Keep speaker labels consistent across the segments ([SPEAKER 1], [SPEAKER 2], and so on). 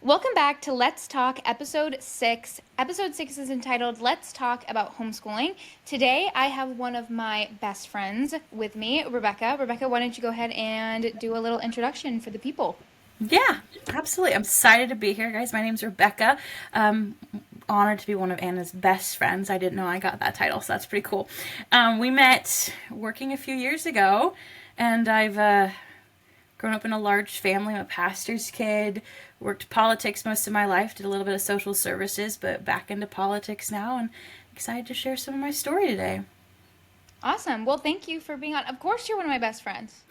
[SPEAKER 1] Welcome back to Let's Talk Episode 6. Episode 6 is entitled Let's Talk About Homeschooling. Today I have one of my best friends with me, Rebekah. Rebekah, why don't you go ahead and do a little introduction for the people?
[SPEAKER 2] Yeah, absolutely. I'm excited to be here, guys. My name's Rebekah. Honored to be one of Anna's best friends. I didn't know I got that title, so that's pretty cool. We met working a few years ago, and I've grown up in a large family. I'm a pastor's kid. Worked politics most of my life. Did a little bit of social services, but back into politics now, and excited to share some of my story today.
[SPEAKER 1] Awesome. Well, thank you for being on. Of course, you're one of my best friends.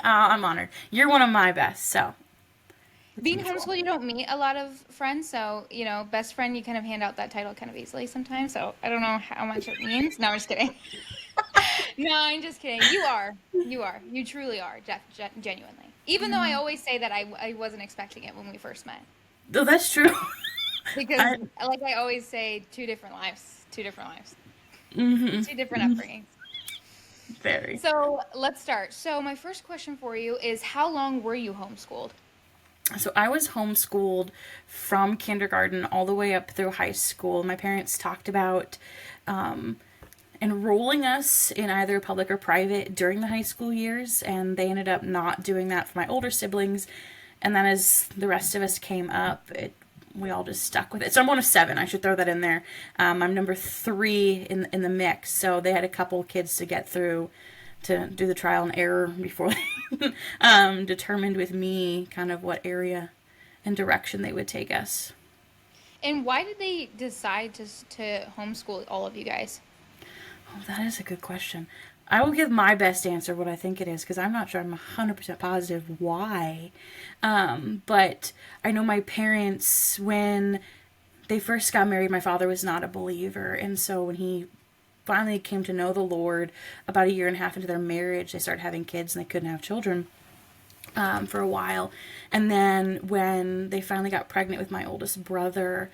[SPEAKER 2] I'm honored. You're one of my best, so it's
[SPEAKER 1] Being
[SPEAKER 2] mutual.
[SPEAKER 1] homeschooled, you don't meet a lot of friends, so, best friend, you kind of hand out that title kind of easily sometimes, so I don't know how much it means. No, I'm just kidding. No, I'm just kidding. You are. You are. You truly are, genuinely. Even though I always say that I wasn't expecting it when we first met.
[SPEAKER 2] Oh, that's true.
[SPEAKER 1] Because,
[SPEAKER 2] I,
[SPEAKER 1] like I always say, two different lives,
[SPEAKER 2] hmm
[SPEAKER 1] two different upbringings.
[SPEAKER 2] Very.
[SPEAKER 1] So let's start. So my first question for you is, how long were you homeschooled?
[SPEAKER 2] So I was homeschooled from kindergarten all the way up through high school. My parents talked about um, enrolling us in either public or private during the high school years, and they ended up not doing that for my older siblings. And then as the rest of us came up, we all just stuck with it. So I'm one of seven. I should throw that in there. I'm number three in the mix. So they had a couple kids to get through to do the trial and error before they determined with me kind of what area and direction they would take us.
[SPEAKER 1] And why did they decide to homeschool all of you guys?
[SPEAKER 2] Oh, that is a good question. I will give my best answer what I think it is because I'm not sure I'm 100% positive why. But I know my parents, when they first got married, my father was not a believer. And so when he finally came to know the Lord about a year and a half into their marriage, they started having kids and they couldn't have children for a while. And then when they finally got pregnant with my oldest brother,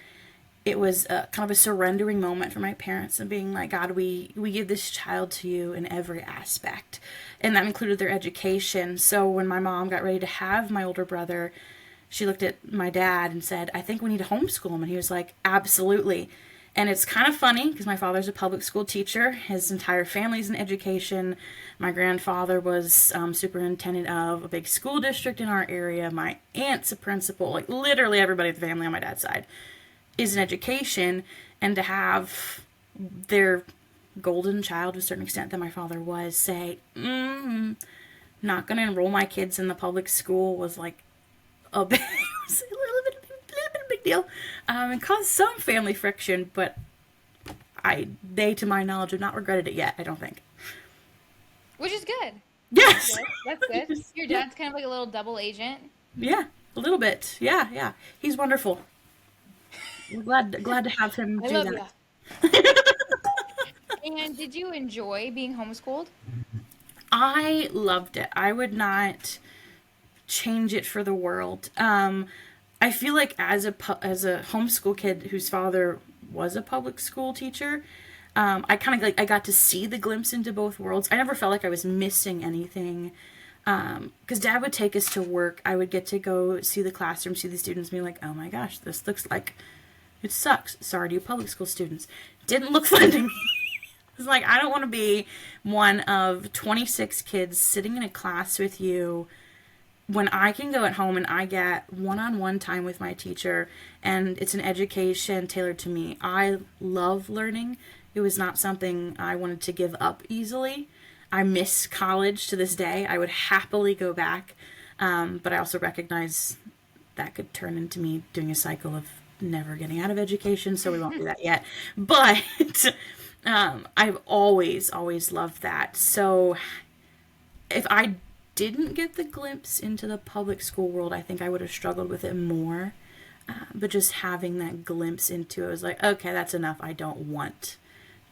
[SPEAKER 2] it was kind of a surrendering moment for my parents and being like, God, we give this child to you in every aspect. And that included their education. So when my mom got ready to have my older brother, she looked at my dad and said, I think we need to homeschool him. And he was like, absolutely. And it's kind of funny because my father's a public school teacher. His entire family's in education. My grandfather was superintendent of a big school district in our area. My aunt's a principal. Like literally everybody in the family on my dad's side is in education. And to have their golden child, to a certain extent that my father was, say, not going to enroll my kids in the public school was like a big, a little bit of a big deal. And caused some family friction, but they, to my knowledge, have not regretted it yet, I don't think.
[SPEAKER 1] Which is good. That's
[SPEAKER 2] Yes!
[SPEAKER 1] good. That's good. Your
[SPEAKER 2] Yeah,
[SPEAKER 1] dad's kind of like a little double agent.
[SPEAKER 2] yeah, a little bit. Yeah, yeah. He's wonderful. We're glad to have him
[SPEAKER 1] I
[SPEAKER 2] do
[SPEAKER 1] love you.
[SPEAKER 2] that.
[SPEAKER 1] And did you enjoy being homeschooled?
[SPEAKER 2] I loved it. I would not change it for the world. I feel like as a homeschool kid whose father was a public school teacher, I kind of like I got to see the glimpse into both worlds. I never felt like I was missing anything. Because Dad would take us to work, I would get to go see the classroom, see the students, and be like, "Oh my gosh, this looks like it sucks." Sorry to you public school students. Didn't look fun to me. It's like I don't want to be one of 26 kids sitting in a class with you when I can go at home and I get one-on-one time with my teacher and it's an education tailored to me. I love learning. It was not something I wanted to give up easily. I miss college to this day. I would happily go back, but I also recognize that could turn into me doing a cycle of never getting out of education, so we won't do that yet. But I've always loved that. So if I didn't get the glimpse into the public school world, I think I would have struggled with it more. But just having that glimpse into it was like, okay, that's enough. I don't want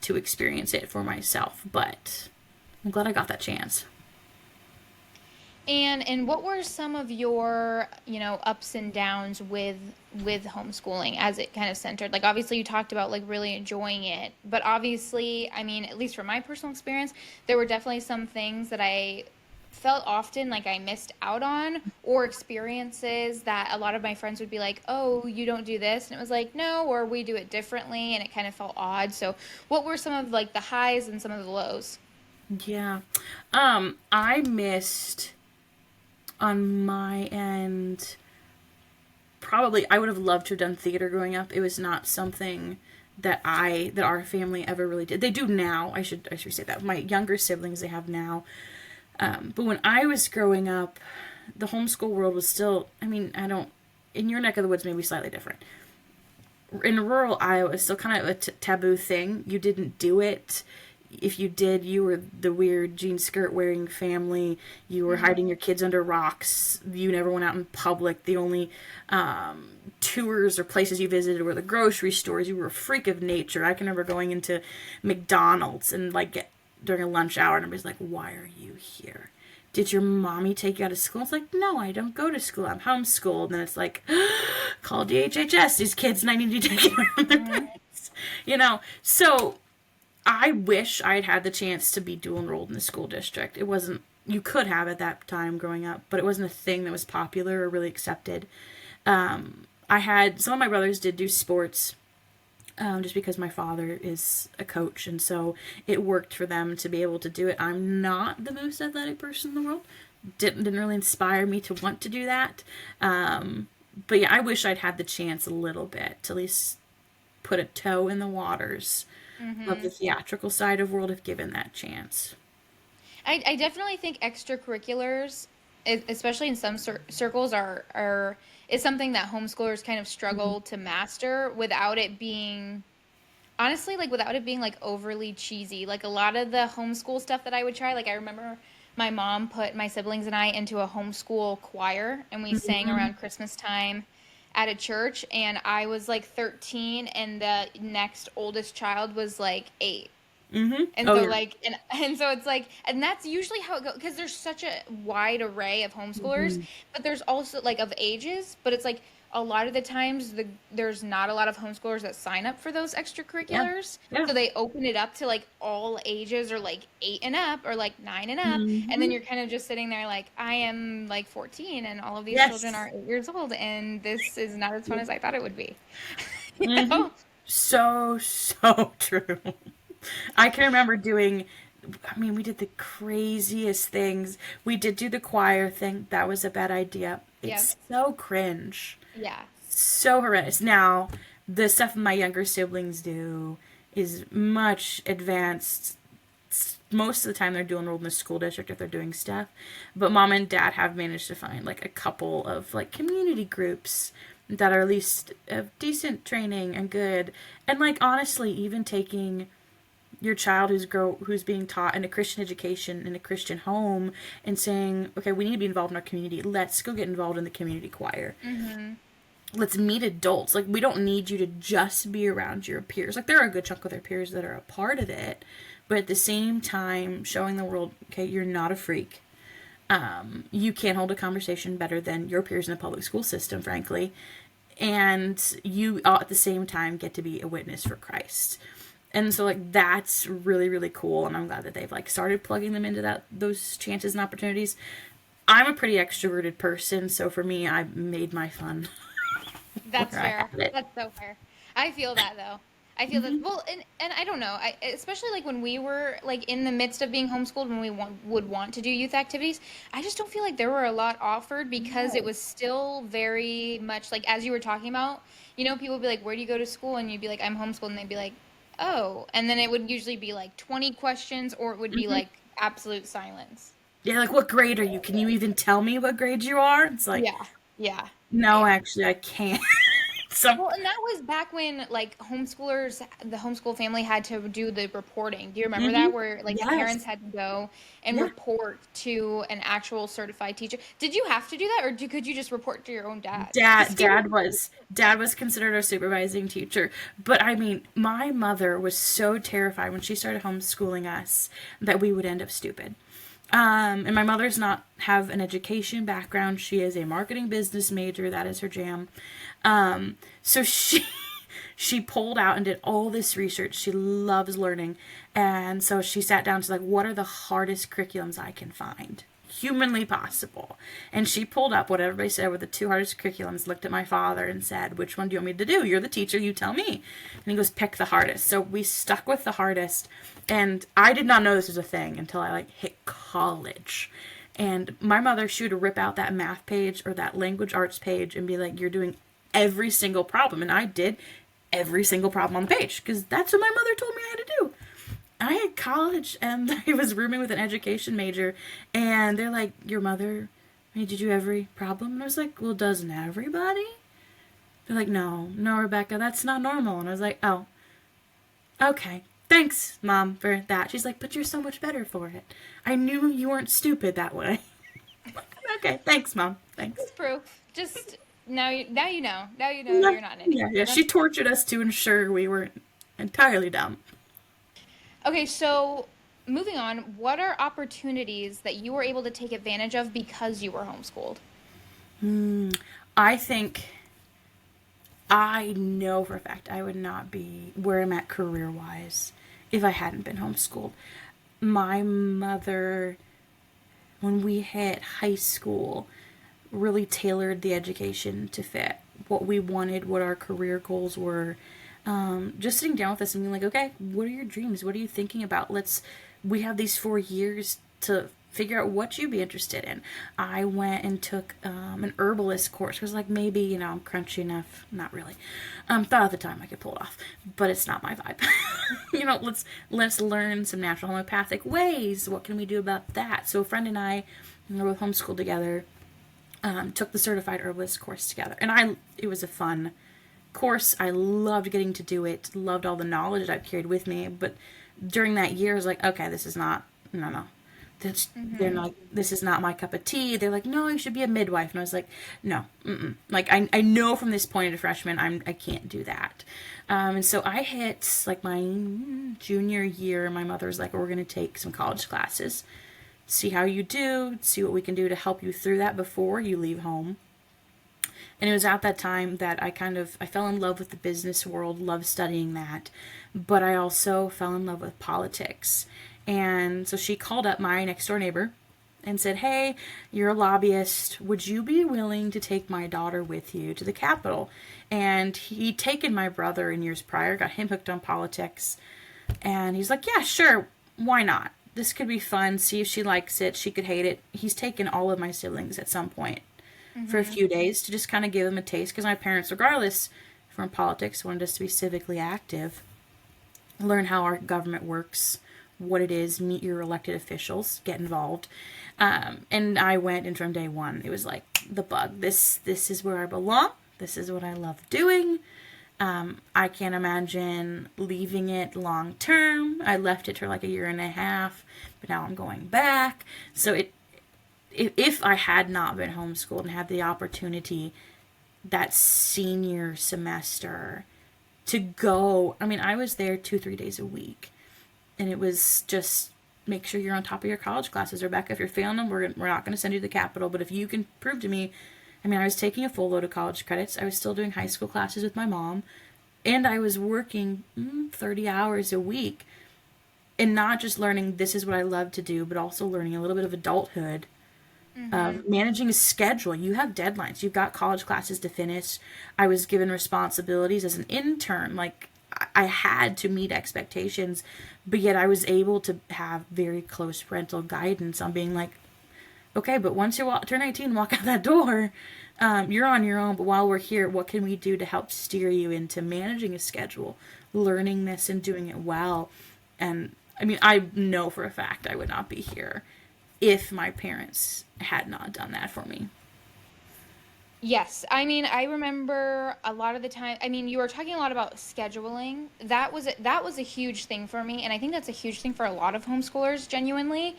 [SPEAKER 2] to experience it for myself, but I'm glad I got that chance.
[SPEAKER 1] And what were some of your, ups and downs with homeschooling as it kind of centered? Like obviously you talked about like really enjoying it, but obviously, I mean, at least from my personal experience, there were definitely some things that I felt often like I missed out on, or experiences that a lot of my friends would be like, "Oh, you don't do this." And it was like, "No," or "We do it differently." And it kind of felt odd. So, what were some of like the highs and some of the lows?
[SPEAKER 2] Yeah. I missed on my end, probably I would have loved to have done theater growing up. It was not something that our family ever really did. They do now. I should say that. My younger siblings they have now. But when I was growing up, the homeschool world was still, I mean, I don't, in your neck of the woods, maybe slightly different. In rural Iowa, it's still kind of a taboo thing. You didn't do it. If you did, you were the weird jean skirt wearing family. You were
[SPEAKER 1] Mm-hmm.
[SPEAKER 2] hiding your kids under rocks. You never went out in public. The only tours or places you visited were the grocery stores. You were a freak of nature. I can remember going into McDonald's and during a lunch hour, and everybody's like, "Why are you here? Did your mommy take you out of school?" It's like, "No, I don't go to school. I'm homeschooled." And then it's like, "Call DHHS. These kids, and I need to take care of their
[SPEAKER 1] Mm-hmm.
[SPEAKER 2] parents." So I wish I had had the chance to be dual enrolled in the school district. It wasn't, you could have at that time growing up, but it wasn't a thing that was popular or really accepted. I had, some of my brothers did do sports, just because my father is a coach, and so it worked for them to be able to do it. I'm not the most athletic person in the world. Didn't really inspire me to want to do that. But yeah, I wish I'd had the chance a little bit to at least put a toe in the waters of
[SPEAKER 1] Mm-hmm.
[SPEAKER 2] the theatrical side of world if given that chance.
[SPEAKER 1] I definitely think extracurriculars, especially in some circles, are is something that homeschoolers kind of
[SPEAKER 2] Mhm.
[SPEAKER 1] struggle to master without it being honestly, like without it being like overly cheesy. Like a lot of the homeschool stuff that I would try, like I remember my mom put my siblings and I into a homeschool choir and we sang
[SPEAKER 2] Mhm.
[SPEAKER 1] around Christmas time at a church, and I was like 13 and the next oldest child was like 8.
[SPEAKER 2] Mhm.
[SPEAKER 1] And
[SPEAKER 2] Oh
[SPEAKER 1] so
[SPEAKER 2] yeah.
[SPEAKER 1] like and so it's like, and that's usually how it goes because there's such a wide array of homeschoolers,
[SPEAKER 2] Mhm.
[SPEAKER 1] but there's also like of ages, but it's like a lot of the times there's not a lot of homeschoolers that sign up for those
[SPEAKER 2] Yeah.
[SPEAKER 1] extracurriculars.
[SPEAKER 2] Yeah.
[SPEAKER 1] So they open it up to like all ages, or like 8 and up, or like 9 and up, and then
[SPEAKER 2] Mhm.
[SPEAKER 1] you're kind of just sitting there like, I am like 14 and all of these children
[SPEAKER 2] Yes.
[SPEAKER 1] are 8 years old and this is not as fun as I thought it would be. You
[SPEAKER 2] Mhm.
[SPEAKER 1] know?
[SPEAKER 2] So true. I can remember doing, I mean, we did the craziest things. We did do the choir thing. That was a bad idea.
[SPEAKER 1] Yeah.
[SPEAKER 2] It's so cringe.
[SPEAKER 1] Yeah.
[SPEAKER 2] So horrendous. Now, the stuff my younger siblings do is much advanced. Most of the time, they're dual enrolled in the school district if they're doing stuff. But mom and dad have managed to find like a couple of like community groups that are at least of decent training and good. And like honestly, even taking your child who's being taught in a Christian education in a Christian home and saying, okay, we need to be involved in our community. Let's go get involved in the community choir.
[SPEAKER 1] Mhm.
[SPEAKER 2] Let's meet adults. Like we don't need you to just be around your peers. Like there are a good chunk of their peers that are a part of it, but at the same time showing the world, okay, you're not a freak. You can hold a conversation better than your peers in the public school system, frankly, and you all at the same time get to be a witness for Christ. And so like that's really really cool, and I'm glad that they've like started plugging them into that those chances and opportunities. I'm a pretty extroverted person, so for me I made my fun
[SPEAKER 1] That's
[SPEAKER 2] where I
[SPEAKER 1] fair.
[SPEAKER 2] had it.
[SPEAKER 1] That's so fair. I feel that though. I feel that,
[SPEAKER 2] Hmm.
[SPEAKER 1] well, and I don't know. I especially like when we were like in the midst of being homeschooled, when we would want to do youth activities, I just don't feel like there were a lot offered because it
[SPEAKER 2] No.
[SPEAKER 1] was still very much like as you were talking about, people would be like, "Where do you go to school?" and you'd be like, "I'm homeschooled." And they'd be like, "Oh." And then it would usually be like 20 questions, or it would be
[SPEAKER 2] Hmm.
[SPEAKER 1] like absolute silence.
[SPEAKER 2] Yeah, like what grade are you? Can you even tell me what grade you are? It's like,
[SPEAKER 1] Yeah. Yeah.
[SPEAKER 2] no,
[SPEAKER 1] Yeah.
[SPEAKER 2] actually I can't. So,
[SPEAKER 1] Well, and that was back when like homeschoolers, the homeschool family had to do the reporting. Do you remember
[SPEAKER 2] hmm,
[SPEAKER 1] that where like the
[SPEAKER 2] yes.
[SPEAKER 1] parents had to go and
[SPEAKER 2] Yeah.
[SPEAKER 1] report to an actual certified teacher? Did you have to do that, or could you just report to your own dad?
[SPEAKER 2] Dad,
[SPEAKER 1] Because
[SPEAKER 2] dad was considered our supervising teacher. But I mean, my mother was so terrified when she started homeschooling us that we would end up stupid. And my mother's not have an education background. She is a marketing business major. That is her jam. So she she pulled out and did all this research. She loves learning. And so she sat down to like, what are the hardest curriculums I can find humanly possible. And she pulled up what everybody said were the two hardest curriculums, looked at my father and said, which one do you want me to do? You're the teacher, you tell me. And he goes, pick the hardest. So we stuck with the hardest. And I did not know this was a thing until I like hit college. And my mother, she would rip out that math page or that language arts page and be like, you're doing every single problem. And I did every single problem on the page because that's what my mother told me I had to do. I had college and I was rooming with an education major, and they're like, your mother made you do every problem? And I was like, well, doesn't everybody? They're like, no, Rebecca, that's not normal. And I was like, oh, okay. Thanks, Mom, for that. She's like, but you're so much better for it. I knew you weren't stupid that way. Okay, thanks, Mom. Thanks.
[SPEAKER 1] It's proof. Just now you know. Now you know
[SPEAKER 2] Yeah,
[SPEAKER 1] you're not an idiot.
[SPEAKER 2] yeah. She tortured us to ensure we weren't entirely dumb.
[SPEAKER 1] Okay, so moving on, what are opportunities that you were able to take advantage of because you were homeschooled?
[SPEAKER 2] I think I know for a fact I would not be where I'm at career wise if I hadn't been homeschooled. My mother, when we hit high school, really tailored the education to fit what we wanted, what our career goals were. Just sitting down with us and being like, okay, what are your dreams? What are you thinking about? We have these 4 years to figure out what you'd be interested in. I went and took an herbalist course. It was like, maybe, I'm crunchy enough. Not really. Thought at the time I could pull it off, but it's not my vibe. Let's learn some natural homeopathic ways. What can we do about that? So a friend and I were both homeschooled together, took the certified herbalist course together. And it was a fun course. I loved getting to do it, loved all the knowledge I've carried with me. But during that year, I was like, okay, this is not, no. They're not, this is not my cup of tea. They're like, no, you should be a midwife. And I was like, no, Like, I know from this point as a freshman, I can't do that. And so I hit like my junior year. My mother was like, we're going to take some college classes, see how you do, see what we can do to help you through that before you leave home. And it was at that time that I fell in love with the business world, loved studying that, but I also fell in love with politics. And so she called up my next door neighbor and said, hey, you're a lobbyist. Would you be willing to take my daughter with you to the Capitol? And he'd taken my brother in years prior, got him hooked on politics. And he's like, yeah, sure. Why not? This could be fun. See if she likes it. She could hate it. He's taken all of my siblings at some point for a few days to just kind of give them a taste, because my parents, regardless from politics, wanted us to be civically active, learn how our government works, what it is, meet your elected officials, get involved. And I went, and from day one, it was like the bug. This is where I belong. This is what I love doing. I can't imagine leaving it long term. I left it for like a year and a half, but now I'm going back. So if I had not been homeschooled and had the opportunity that senior semester to go, I was there 2-3 days a week, and it was just make sure you're on top of your college classes, Rebecca. If you're failing them, we're not going to send you to the Capitol, but if you can prove to me, I was taking a full load of college credits, I was still doing high school classes with my mom, and I was working 30 hours a week, and not just learning this is what I love to do, but also learning a little bit of adulthood, managing a schedule. You have deadlines. You've got college classes to finish. I was given responsibilities as an intern. Like, I had to meet expectations, but yet I was able to have very close parental guidance on being like, okay, but once you turn 18 and walk out that door, you're on your own. But while we're here, what can we do to help steer you into managing a schedule, learning this and doing it well? And I know for a fact I would not be here if my parents had not done that for me.
[SPEAKER 1] Yes. I remember a lot of the time, you were talking a lot about scheduling. That was a huge thing for me, and I think that's a huge thing for a lot of homeschoolers, genuinely,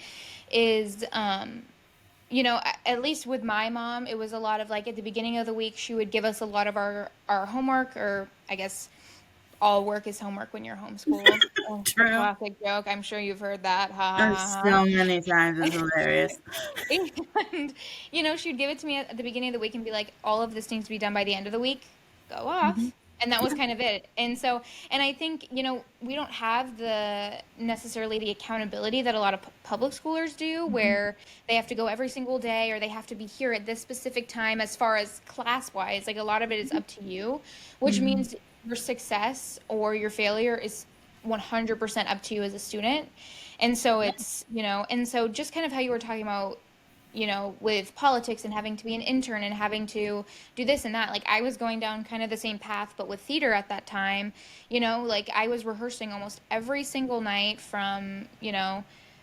[SPEAKER 1] is at least with my mom, it was a lot of like at the beginning of the week, she would give us a lot of our homework, or I guess all work is homework when you're homeschooled. Oh,
[SPEAKER 2] True.
[SPEAKER 1] classic joke. I'm sure you've heard that. Ha, ha, ha,
[SPEAKER 2] So many times. It's hilarious.
[SPEAKER 1] And, she would give it to me at the beginning of the week and be like, all of this needs to be done by the end of the week. Go off. And that was kind of it. And so, and I think, we don't have the necessarily the accountability that a lot of public schoolers do,
[SPEAKER 2] Mhm.
[SPEAKER 1] where they have to go every single day or they have to be here at this specific time as far as class wise. Like a lot of it is up to you, which
[SPEAKER 2] Mhm.
[SPEAKER 1] means your success or your failure is 100% up to you as a student. And so
[SPEAKER 2] Yeah.
[SPEAKER 1] and so just kind of how you were talking about with politics and having to be an intern and having to do this and that. Like I was going down kind of the same path, but with theater at that time, like I was rehearsing almost every single night from,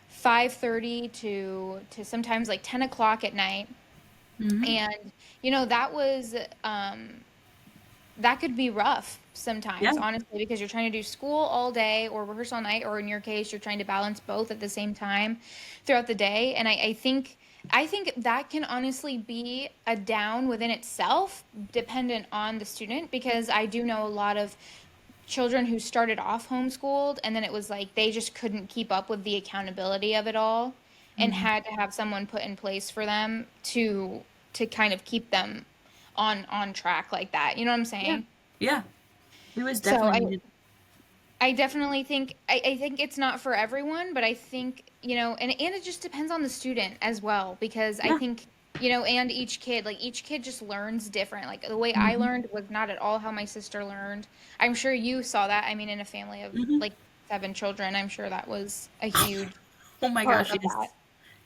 [SPEAKER 1] 5:30 to sometimes like 10 o'clock at night.
[SPEAKER 2] Mhm.
[SPEAKER 1] And, that was, that could be rough
[SPEAKER 2] Yeah.
[SPEAKER 1] sometimes, honestly, because you're trying to do school all day or rehearse all night, or in your case, you're trying to balance both at the same time throughout the day. And I think that can honestly be a down within itself, dependent on the student, because I do know a lot of children who started off homeschooled and then it was like they just couldn't keep up with the accountability of it all and
[SPEAKER 2] Mhm.
[SPEAKER 1] had to have someone put in place for them to kind of keep them on track like that. You know what I'm
[SPEAKER 2] Yeah.
[SPEAKER 1] saying?
[SPEAKER 2] Yeah. It was
[SPEAKER 1] So
[SPEAKER 2] definitely
[SPEAKER 1] I
[SPEAKER 2] needed.
[SPEAKER 1] I definitely think I think it's not for everyone, but I think, and it just depends on the student as well, because I
[SPEAKER 2] Yeah.
[SPEAKER 1] think, and each kid just learns different. Like the way I
[SPEAKER 2] Mhm.
[SPEAKER 1] learned was not at all how my sister learned. I'm sure you saw that. I mean, in a family of
[SPEAKER 2] Mhm.
[SPEAKER 1] like 7 children, I'm sure that was a huge
[SPEAKER 2] Oh my
[SPEAKER 1] part
[SPEAKER 2] gosh,
[SPEAKER 1] of that.
[SPEAKER 2] yes.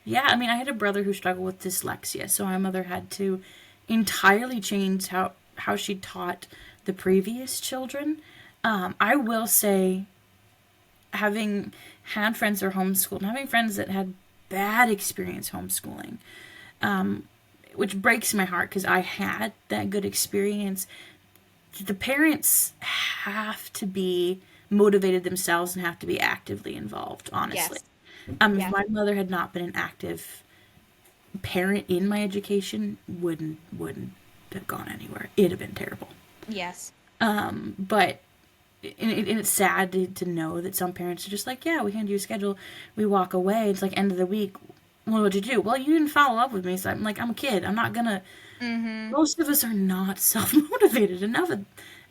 [SPEAKER 2] Yeah, I mean, I had a brother who struggled with dyslexia, so my mother had to entirely change how she taught the previous children. I will say, having had friends that are homeschooled and having friends that had bad experience homeschooling, which breaks my heart because I had that good experience. The parents have to be motivated themselves and have to be actively involved, honestly.
[SPEAKER 1] Yes.
[SPEAKER 2] If
[SPEAKER 1] Yes.
[SPEAKER 2] my mother had not been an active parent in my education, wouldn't have gone anywhere. It'd have been terrible.
[SPEAKER 1] Yes.
[SPEAKER 2] But and it's sad to know that some parents are just like, yeah, we hand you a schedule, we walk away. It's like end of the week. What would you do? Well, you didn't follow up with me, so I'm like, I'm a kid. I'm not gonna.
[SPEAKER 1] Mhm.
[SPEAKER 2] Most of us are not self motivated enough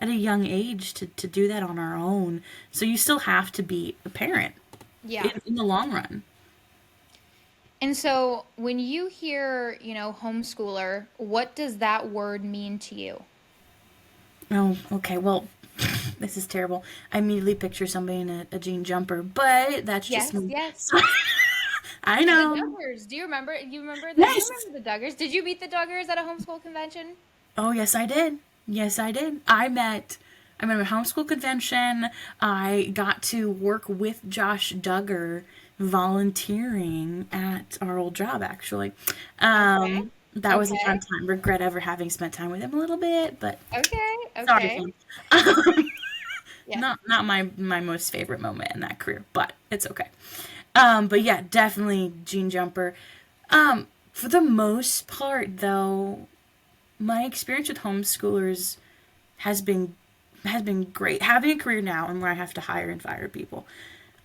[SPEAKER 2] at a young age to do that on our own. So you still have to be a parent
[SPEAKER 1] Yeah.
[SPEAKER 2] in the long run.
[SPEAKER 1] And so when you hear, homeschooler, what does that word mean to you?
[SPEAKER 2] Oh, okay. Well, this is terrible. I immediately picture somebody in a jean jumper, but that's just
[SPEAKER 1] Yes,
[SPEAKER 2] me.
[SPEAKER 1] yes.
[SPEAKER 2] So I
[SPEAKER 1] The
[SPEAKER 2] know.
[SPEAKER 1] Duggars. Do you remember? You
[SPEAKER 2] Yes.
[SPEAKER 1] remember the Duggars? Did you meet the Duggars at a homeschool convention?
[SPEAKER 2] Oh, yes, I did. Yes, I did. I met a homeschool convention. I got to work with Josh Duggar volunteering at our old job, actually.
[SPEAKER 1] Okay.
[SPEAKER 2] That was a fun
[SPEAKER 1] Okay.
[SPEAKER 2] time. Regret ever having spent time with him a little bit, but
[SPEAKER 1] Okay.
[SPEAKER 2] sorry,
[SPEAKER 1] Okay.
[SPEAKER 2] fam.
[SPEAKER 1] Yes.
[SPEAKER 2] Not my most favorite moment in that career, but it's okay. But yeah, definitely Gene Jumper. For the most part, though, my experience with homeschoolers has been has been great. Having a career now and where I have to hire and fire people,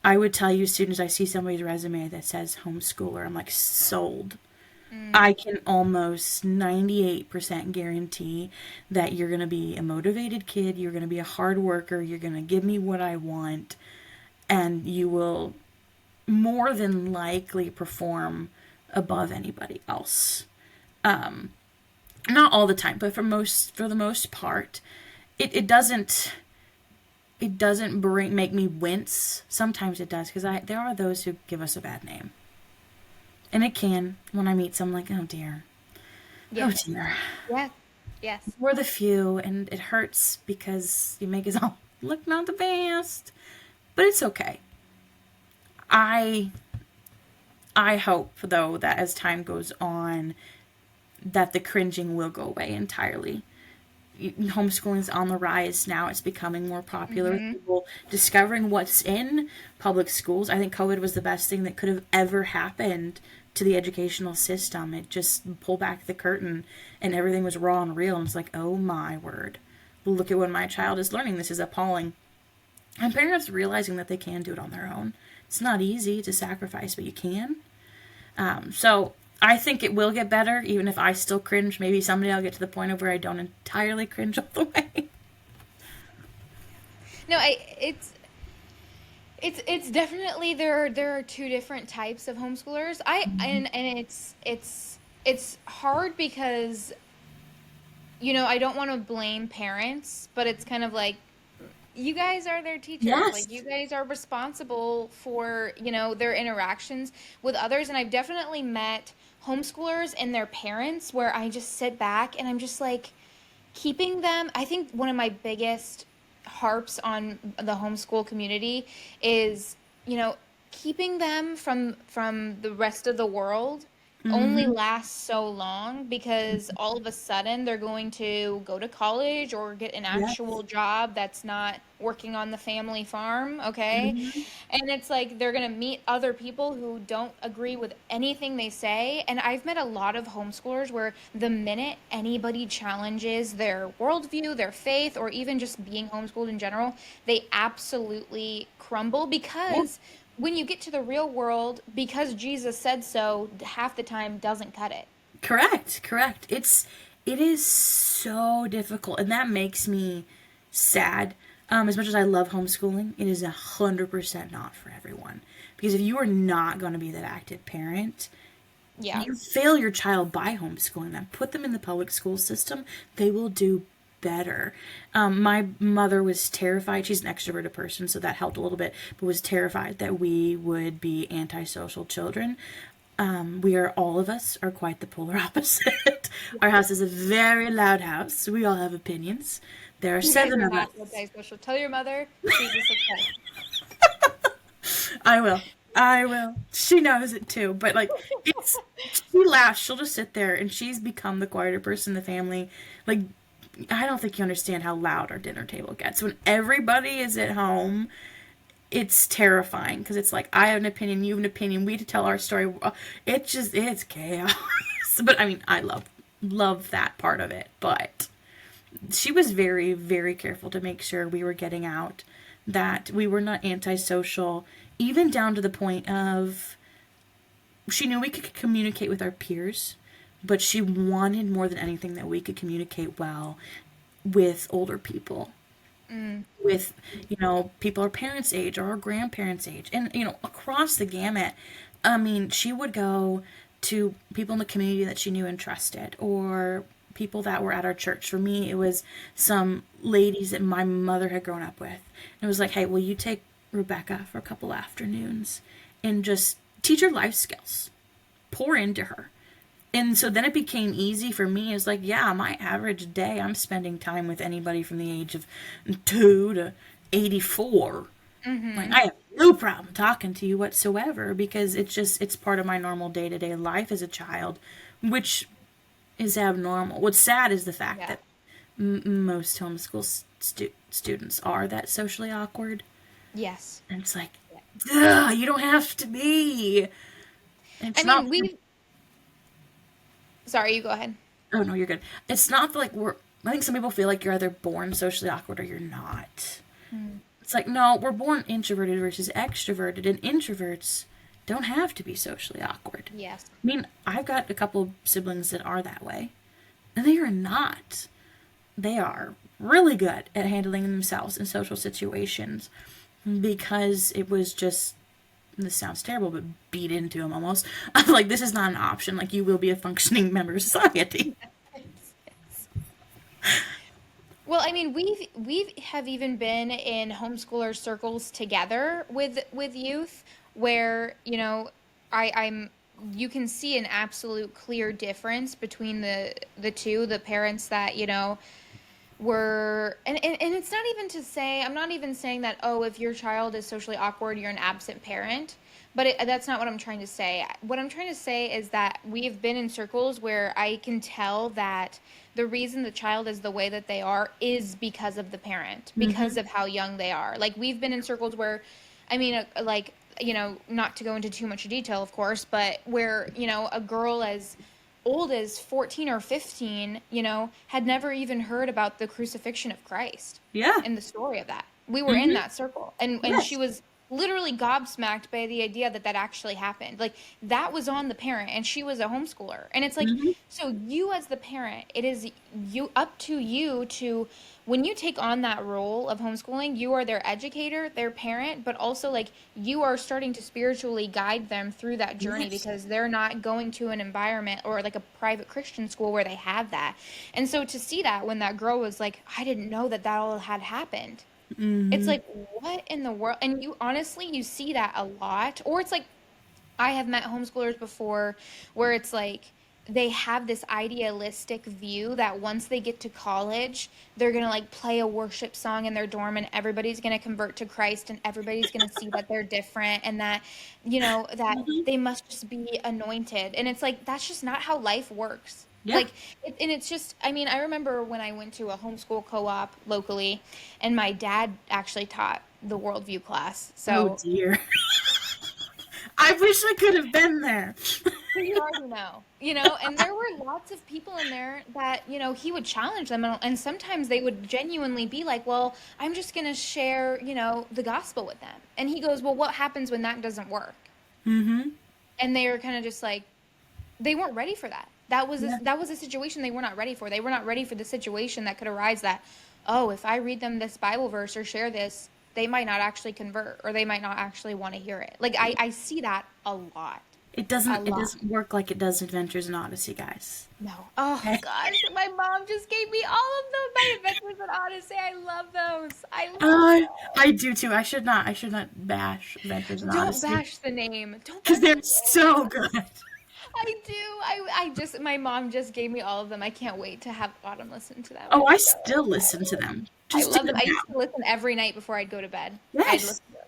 [SPEAKER 2] I would tell you as soon as I see somebody's resume that says homeschooler, I'm like sold. I
[SPEAKER 1] Mm,
[SPEAKER 2] can almost 98% guarantee that you're going to be a motivated kid, you're going to be a hard worker, you're going to give me what I want, and you will more than likely perform above anybody else. Not all the time, but for the most part, it doesn't make me wince. Sometimes it does because I there are those who give us a bad name, and it can when I meet someone like, oh dear, oh
[SPEAKER 1] yes.
[SPEAKER 2] dear.
[SPEAKER 1] Yes. Yes.
[SPEAKER 2] We're the few, and it hurts because you make us all look not the best. But it's okay. I I hope though that as time goes on, that the cringing will go away entirely. Homeschooling is on the rise now. It's becoming more popular with
[SPEAKER 1] Mm-hmm.
[SPEAKER 2] people discovering what's in public schools. I think COVID was the best thing that could have ever happened to the educational system. It just pulled back the curtain and everything was raw and real. And it's like, oh my word. Look at what my child is learning. This is appalling. And parents realizing that they can do it on their own. It's not easy to sacrifice, but you can. So I think it will get better, even if I still cringe. Maybe someday I'll get to the point of where I don't entirely cringe all the way.
[SPEAKER 1] No, it's definitely there are two different types of homeschoolers. I and it's hard because I don't want to blame parents, but it's kind of like you guys are their teachers. Like you
[SPEAKER 2] Yes.
[SPEAKER 1] guys are responsible for, their interactions with others. And I've definitely met homeschoolers and their parents where I just sit back and I'm just like keeping them. I think one of my biggest harps on the homeschool community is, you know, keeping them from the rest of the world only
[SPEAKER 2] Hmm.
[SPEAKER 1] lasts so long because all of a sudden they're going to go to college or get an
[SPEAKER 2] Yes.
[SPEAKER 1] actual job that's not working on the family farm, okay?
[SPEAKER 2] Hmm.
[SPEAKER 1] And it's like they're going to meet other people who don't agree with anything they say. And I've met a lot of homeschoolers where the minute anybody challenges their worldview, their faith, or even just being homeschooled in general, they absolutely crumble
[SPEAKER 2] Yeah.
[SPEAKER 1] because when you get to the real world, because Jesus said so, half the time doesn't cut it.
[SPEAKER 2] Correct, correct. It is so difficult, and that makes me sad. As much as I love homeschooling, it is 100% not for everyone. Because if you are not going to be that active parent,
[SPEAKER 1] Yeah.
[SPEAKER 2] you fail your child by homeschooling them. Put them in the public school system; they will do better. My mother was terrified. She's an extroverted person, so that helped a little bit, but was terrified that we would be antisocial children. We are all of us are quite the polar opposite. Our house is a very loud house. We all have opinions. There are
[SPEAKER 1] You guys
[SPEAKER 2] seven
[SPEAKER 1] are
[SPEAKER 2] of
[SPEAKER 1] not
[SPEAKER 2] us.
[SPEAKER 1] antisocial. Tell your mother she's a success.
[SPEAKER 2] I will. I will. She knows it too. But like it's she laughs. She'll just sit there and she's become the quieter person in the family. Like I don't think you understand how loud our dinner table gets. When everybody is at home, it's terrifying because it's like I have an opinion, you have an opinion, we have to tell our story. It's chaos. But I mean, I love that part of it. But she was very, very careful to make sure we were getting out, that we were not antisocial, even down to the point of she knew we could communicate with our peers, but she wanted more than anything that we could communicate well with older people,
[SPEAKER 1] Mm.
[SPEAKER 2] with people our parents' age or our grandparents' age, and across the gamut. I mean, she would go to people in the community that she knew and trusted, or people that were at our church. For me, it was some ladies that my mother had grown up with. And it was like, hey, will you take Rebekah for a couple afternoons and just teach her life skills, pour into her. And so then it became easy for me. It's like, yeah, my average day, I'm spending time with anybody from the age of 2 to 84. Like,
[SPEAKER 1] Mm-hmm.
[SPEAKER 2] I have no problem talking to you whatsoever because it's part of my normal day to day life as a child, which is abnormal. What's sad is the fact
[SPEAKER 1] Yeah.
[SPEAKER 2] that most homeschool students are that socially awkward.
[SPEAKER 1] Yes.
[SPEAKER 2] And it's like,
[SPEAKER 1] Yeah.
[SPEAKER 2] ugh, you don't have to be.
[SPEAKER 1] I
[SPEAKER 2] It's not.
[SPEAKER 1] mean, sorry, you go ahead.
[SPEAKER 2] Oh no, you're good. It's not like we're. I think some people feel like you're either born socially awkward or you're not.
[SPEAKER 1] Mm.
[SPEAKER 2] It's like no, we're born introverted versus extroverted, and introverts don't have to be socially awkward.
[SPEAKER 1] Yes.
[SPEAKER 2] I mean, I've got a couple of siblings that are that way, and they are not. They are really good at handling themselves in social situations because it was just. This sounds terrible, but beat into them almost. Like this is not an option. Like you will be a functioning member of society.
[SPEAKER 1] Well, I mean, we've have even been in homeschooler circles together with youth where, I'm you can see an absolute clear difference between the two, the parents that, were and it's not even to say I'm not even saying that, oh, if your child is socially awkward you're an absent parent, but that's not what I'm trying to say. What I'm trying to say is that we've been in circles where I can tell that the reason the child is the way that they are is because of the parent, because
[SPEAKER 2] Hmm.
[SPEAKER 1] of how young they are. Like we've been in circles where I mean like not to go into too much detail of course, but where a girl as old as 14 or 15, had never even heard about the crucifixion of Christ
[SPEAKER 2] Yeah.
[SPEAKER 1] and the story of that. We were in
[SPEAKER 2] Hmm.
[SPEAKER 1] that circle. And she
[SPEAKER 2] Yes.
[SPEAKER 1] was literally gobsmacked by the idea that that actually happened. Like that was on the parent and she was a homeschooler. And it's like,
[SPEAKER 2] Hmm.
[SPEAKER 1] so you as the parent, it is you up to you to when you take on that role of homeschooling, you are their educator, their parent, but also like you are starting to spiritually guide them through that journey
[SPEAKER 2] Yes.
[SPEAKER 1] because they're not going to an environment or like a private Christian school where they have that. And so to see that when that girl was like, I didn't know that that all had happened. It's
[SPEAKER 2] Hmm.
[SPEAKER 1] like, what in the world? And you honestly, you see that a lot. Or it's like, I have met homeschoolers before where it's like they have this idealistic view that once they get to college, they're going to like play a worship song in their dorm and everybody's going to convert to Christ and everybody's going to see that they're different and that, that
[SPEAKER 2] Hmm.
[SPEAKER 1] they must just be anointed. And it's like, that's just not how life works.
[SPEAKER 2] Yeah.
[SPEAKER 1] Like, and it's just, I mean, I remember when I went to a homeschool co op locally and my dad actually taught the worldview class.
[SPEAKER 2] Oh
[SPEAKER 1] So
[SPEAKER 2] dear. I wish I could have been there.
[SPEAKER 1] so you already know, and there were lots of people in there that, he would challenge them and sometimes they would genuinely be like, well, I'm just going to share, the gospel with them. And he goes, well, what happens when that doesn't work?
[SPEAKER 2] Hmm.
[SPEAKER 1] And they were kind of just like, they weren't ready for that. That was
[SPEAKER 2] Yeah.
[SPEAKER 1] that was a situation they were not ready for. They were not ready for the situation that could arise that, oh, if I read them this Bible verse or share this, they might not actually convert or they might not actually want to hear it. Like I see that a lot.
[SPEAKER 2] It
[SPEAKER 1] A
[SPEAKER 2] doesn't. It
[SPEAKER 1] lot.
[SPEAKER 2] doesn't work like it does Adventures in Odyssey, guys.
[SPEAKER 1] No. Oh
[SPEAKER 2] Okay.
[SPEAKER 1] gosh, my mom just gave me all of them. My Adventures in Odyssey. I love those. I love
[SPEAKER 2] Uh, I
[SPEAKER 1] them.
[SPEAKER 2] do too. I should not. I should not bash Adventures in
[SPEAKER 1] Don't
[SPEAKER 2] Odyssey
[SPEAKER 1] bash the name. Don't
[SPEAKER 2] because
[SPEAKER 1] bash the
[SPEAKER 2] they're
[SPEAKER 1] name.
[SPEAKER 2] so good.
[SPEAKER 1] I do. I just my mom just gave me all of them. I can't wait to have Autumn listen to them.
[SPEAKER 2] Oh, I
[SPEAKER 1] It's so
[SPEAKER 2] still listen to
[SPEAKER 1] exciting.
[SPEAKER 2] them.
[SPEAKER 1] I
[SPEAKER 2] Just do
[SPEAKER 1] love them.
[SPEAKER 2] it
[SPEAKER 1] I used
[SPEAKER 2] now.
[SPEAKER 1] to listen every night before I'd go to bed. I'd
[SPEAKER 2] Yes.
[SPEAKER 1] listen to it.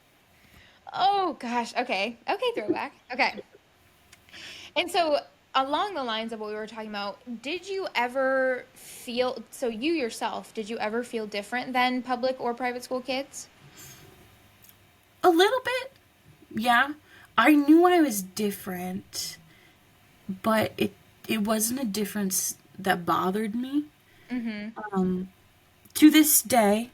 [SPEAKER 1] Oh gosh. Okay. Okay, throwback. Okay. And so, along the lines of what we were talking about, did you ever feel, so you yourself, did you ever feel different than public or private school kids?
[SPEAKER 2] A little bit. Yeah. I knew I was different, but it wasn't a difference that bothered me.
[SPEAKER 1] Mm-hmm.
[SPEAKER 2] Um, to this day,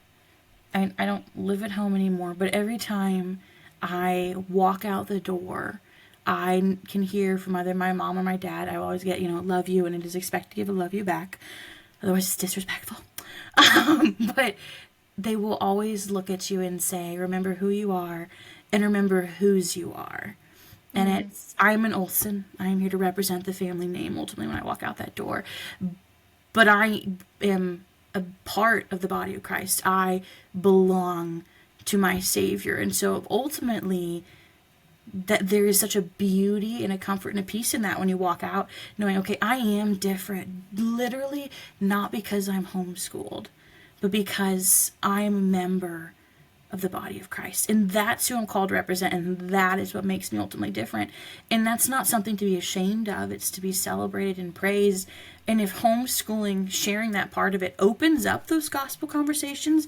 [SPEAKER 2] I don't live at home anymore, but every time I walk out the door, I can hear from either my mom or my dad. I always get, love you, and it is expected to give a love you back. Otherwise, it's disrespectful. But they will always look at you and say, remember who you are and remember whose you are. And
[SPEAKER 1] Mm-hmm.
[SPEAKER 2] I'm an Olsen. I am here to represent the family name ultimately when I walk out that door. But I am a part of the body of Christ. I belong to my Savior. And so ultimately, that there is such a beauty and a comfort and a peace in that when you walk out knowing, okay, I am different. Literally, not because I'm homeschooled, but because I am a member of the body of Christ. And that's who I'm called to represent. And that is what makes me ultimately different. And that's not something to be ashamed of. It's to be celebrated and praised. And if homeschooling, sharing that part of it, opens up those gospel conversations,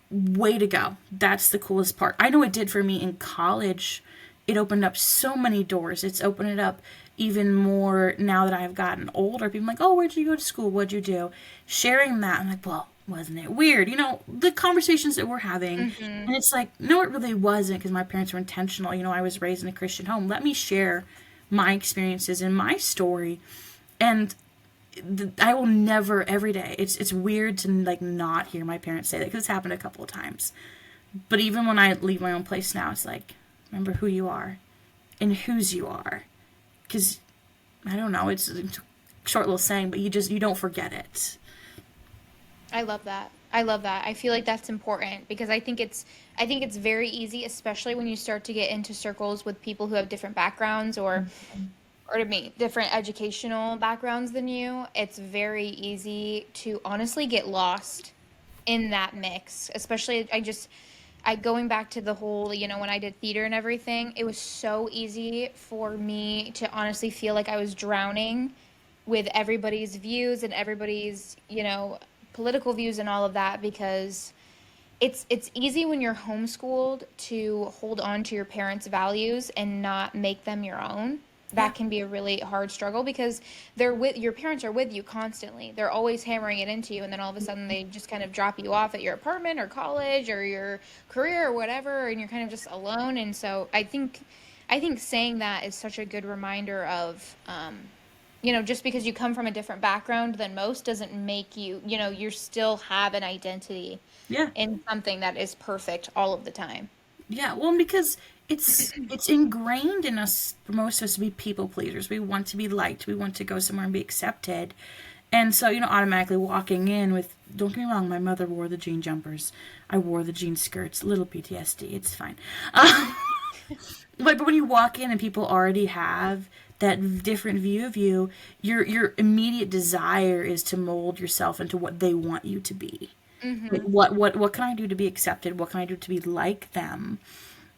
[SPEAKER 2] way to go. That's the coolest part. I know it did for me in college. It opened up so many doors. It's opened it up even more now that I've gotten older. People are like, oh, where'd you go to school? What'd you do? Sharing that, I'm like, well, wasn't it weird? The conversations that we're having.
[SPEAKER 1] Mm-hmm.
[SPEAKER 2] And it's like, no, it really wasn't because my parents were intentional. I was raised in a Christian home. Let me share my experiences and my story. And I will never every day. It's weird to like not hear my parents say that because it's happened a couple of times. But even when I leave my own place now, it's like remember who you are and whose you are. Because I don't know, it's a short little saying, but you don't forget it.
[SPEAKER 1] I love that. I love that. I feel like that's important because I think it's very easy, especially when you start to get into circles with people who have different backgrounds or to me, different educational backgrounds than you. It's very easy to honestly get lost in that mix. Especially I going back to the whole, when I did theater and everything, it was so easy for me to honestly feel like I was drowning with everybody's views and everybody's, political views and all of that because it's easy when you're homeschooled to hold on to your parents' values and not make them your own.
[SPEAKER 2] Yeah.
[SPEAKER 1] that can be a really hard struggle because your parents are with you constantly. They're always hammering it into you, and then all of a sudden they just kind of drop you off at your apartment or college or your career or whatever, and you're kind of just alone. And so I think saying that is such a good reminder of just because you come from a different background than most doesn't make you still have an identity
[SPEAKER 2] Yeah.
[SPEAKER 1] in something that is perfect all of the time.
[SPEAKER 2] Yeah, well, because it's ingrained in us for most of us to be people pleasers. We want to be liked. We want to go somewhere and be accepted. And so, automatically walking in with, don't get me wrong, my mother wore the jean jumpers. I wore the jean skirts. Little PTSD, it's fine. But when you walk in and people already have that different view of you, your immediate desire is to mold yourself into what they want you to be. Like,
[SPEAKER 1] Hmm.
[SPEAKER 2] what can I do to be accepted? What can I do to be like them?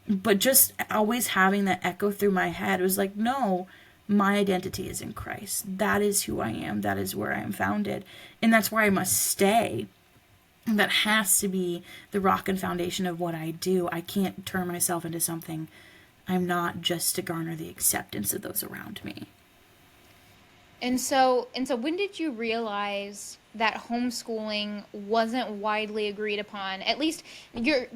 [SPEAKER 2] But just always having that echo through my head was like, no, my identity is in Christ. That is who I am. That is where I am founded. And that's where I must stay. And that has to be the rock and foundation of what I do. I can't turn myself into something I'm not, just to garner the acceptance of those around me.
[SPEAKER 1] And so when did you realize that homeschooling wasn't widely agreed upon? At least you're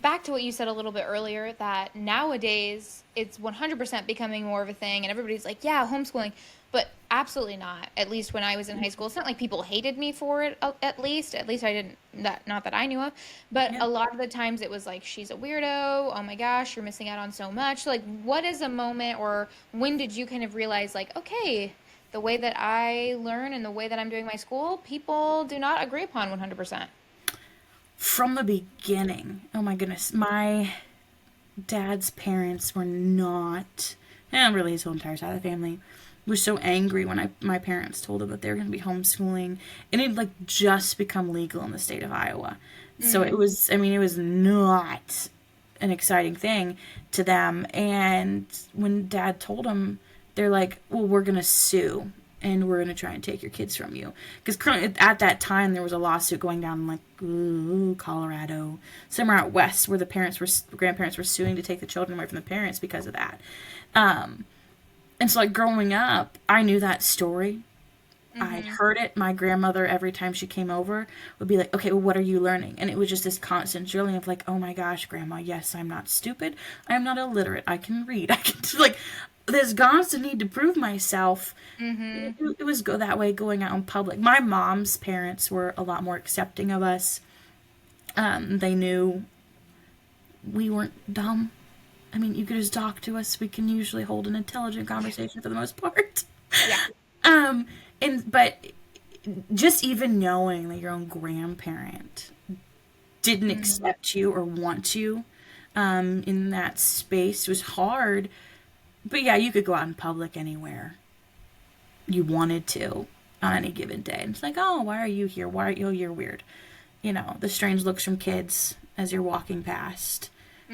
[SPEAKER 1] back to what you said a little bit earlier, that nowadays it's 100% becoming more of a thing and everybody's like, yeah, homeschooling, but absolutely not. At least when I was in high school, it's not like people hated me for it, at least I didn't, that not that I knew of, but
[SPEAKER 2] Yeah.
[SPEAKER 1] a lot of the times it was like, she's a weirdo. Oh my gosh, you're missing out on so much. Like, what is a moment, or when did you kind of realize, like, okay, the way that I learn and the way that I'm doing my school, people do not agree upon 100%.
[SPEAKER 2] From the beginning, oh my goodness, my dad's parents were not, and really his whole entire side of the family, was so angry when my parents told him that they were going to be homeschooling, and it like just become legal in the state of Iowa. So it
[SPEAKER 1] Mm.
[SPEAKER 2] was, I mean, it was not an exciting thing to them. And when dad told them, they're like, well, we're going to sue and we're going to try and take your kids from you. Because at that time, there was a lawsuit going down in like Colorado, somewhere out west, where the grandparents were suing to take the children away from the parents because of that. Um, and so, like, growing up, I knew that story. I'd
[SPEAKER 1] Mhm.
[SPEAKER 2] heard it. My grandmother, every time she came over, would be like, okay, well, what are you learning? And it was just this constant drilling of like, oh my gosh, grandma, yes, I'm not stupid. I am not illiterate. I can read. I can, like, there's constant need to prove myself. It,
[SPEAKER 1] Mhm.
[SPEAKER 2] it was go that way going out in public. My mom's parents were a lot more accepting of us. They knew we weren't dumb. I mean, you could just talk to us. We can usually hold an intelligent conversation for the most part.
[SPEAKER 1] Yeah.
[SPEAKER 2] Um, but just even knowing that your own grandparent didn't
[SPEAKER 1] Mhm.
[SPEAKER 2] accept you or want you in that space was hard. But yeah, you could go out in public anywhere you wanted to on any given day. And it's like, oh, why are you here? Why are you? Oh, you're weird. The strange looks from kids as you're walking past.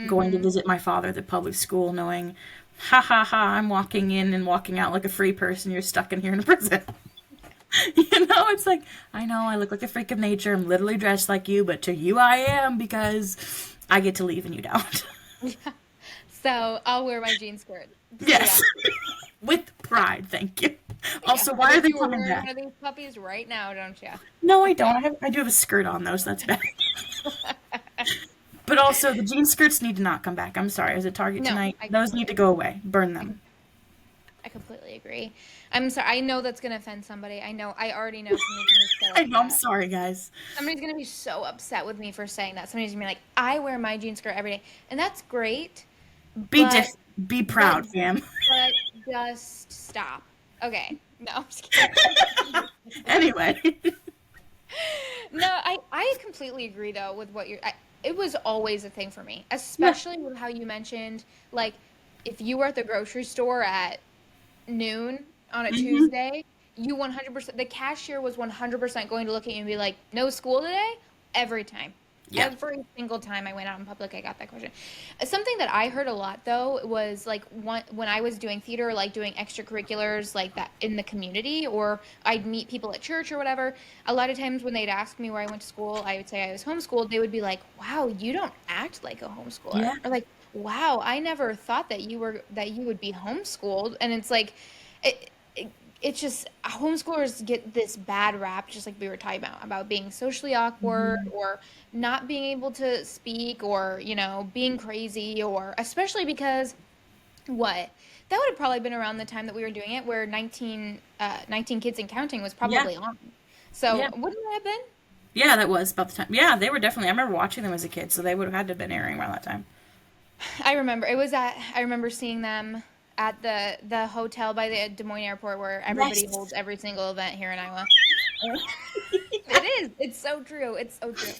[SPEAKER 2] Going to
[SPEAKER 1] Mhm.
[SPEAKER 2] visit my father at the public school, knowing, ha ha ha, I'm walking in and walking out like a free person. You're stuck in here in a prison. It's like, I know I look like a freak of nature. I'm literally dressed like you, but to you I am because I get to leave and you don't.
[SPEAKER 1] Yeah. So I'll wear my jean skirt. So yeah.
[SPEAKER 2] Yes. With pride, thank you.
[SPEAKER 1] Yeah.
[SPEAKER 2] Also,
[SPEAKER 1] I
[SPEAKER 2] why are
[SPEAKER 1] bet
[SPEAKER 2] they
[SPEAKER 1] you are
[SPEAKER 2] coming
[SPEAKER 1] wearing
[SPEAKER 2] back?
[SPEAKER 1] one of these puppies right now, don't you?
[SPEAKER 2] No, I don't. I do have a skirt on though, so that's bad. But also, the jean skirts need to not come back. I'm sorry. I was at Target
[SPEAKER 1] No,
[SPEAKER 2] tonight.
[SPEAKER 1] I
[SPEAKER 2] Those need to
[SPEAKER 1] completely
[SPEAKER 2] go away. Burn
[SPEAKER 1] I
[SPEAKER 2] them.
[SPEAKER 1] com- I completely agree. I'm sorry. I know that's gonna offend somebody. I know. I already know somebody's gonna be so
[SPEAKER 2] I know. I'm
[SPEAKER 1] upset.
[SPEAKER 2] sorry, guys.
[SPEAKER 1] Somebody's gonna be so upset with me for saying that. Somebody's gonna be like, "I wear my jean skirt every day," and that's great.
[SPEAKER 2] Be
[SPEAKER 1] But
[SPEAKER 2] diff. Be
[SPEAKER 1] but
[SPEAKER 2] proud, fam.
[SPEAKER 1] but just stop. Okay. No, I'm just kidding.
[SPEAKER 2] Anyway.
[SPEAKER 1] No, I completely agree though with what it was always a thing for me,
[SPEAKER 2] Yeah.
[SPEAKER 1] especially with how you mentioned, like, if you were at the grocery store at noon on a
[SPEAKER 2] Hmm.
[SPEAKER 1] Tuesday, you 100%, the cashier was 100% going to look at you and be like, "No school today?" Every time.
[SPEAKER 2] Yeah.
[SPEAKER 1] Every single time I went out in public, I got that question. Something that I heard a lot though was like when I was doing theater, like doing extracurriculars like that in the community, or I'd meet people at church or whatever. A lot of times when they'd ask me where I went to school, I would say I was homeschooled. They would be like, "Wow, you don't act like a homeschooler,"
[SPEAKER 2] Yeah.
[SPEAKER 1] or like, Wow, I never thought that you would be homeschooled, and it's like it's just homeschoolers get this bad rap, just like we were talking about being socially awkward
[SPEAKER 2] Mhm.
[SPEAKER 1] or not being able to speak or, being crazy or especially because what? That would have probably been around the time that we were doing it where 19 Kids and Counting was
[SPEAKER 2] Yeah,
[SPEAKER 1] probably on. So,
[SPEAKER 2] yeah,
[SPEAKER 1] wouldn't that have been?
[SPEAKER 2] yeah. That was about the time. Yeah, they were definitely. I remember watching them as a kid, so they would have had to have been airing around that time.
[SPEAKER 1] I remember seeing them at the hotel by the Des Moines airport where everybody
[SPEAKER 2] Yes.
[SPEAKER 1] holds every single event here in Iowa. It is. It's so true. It's so true.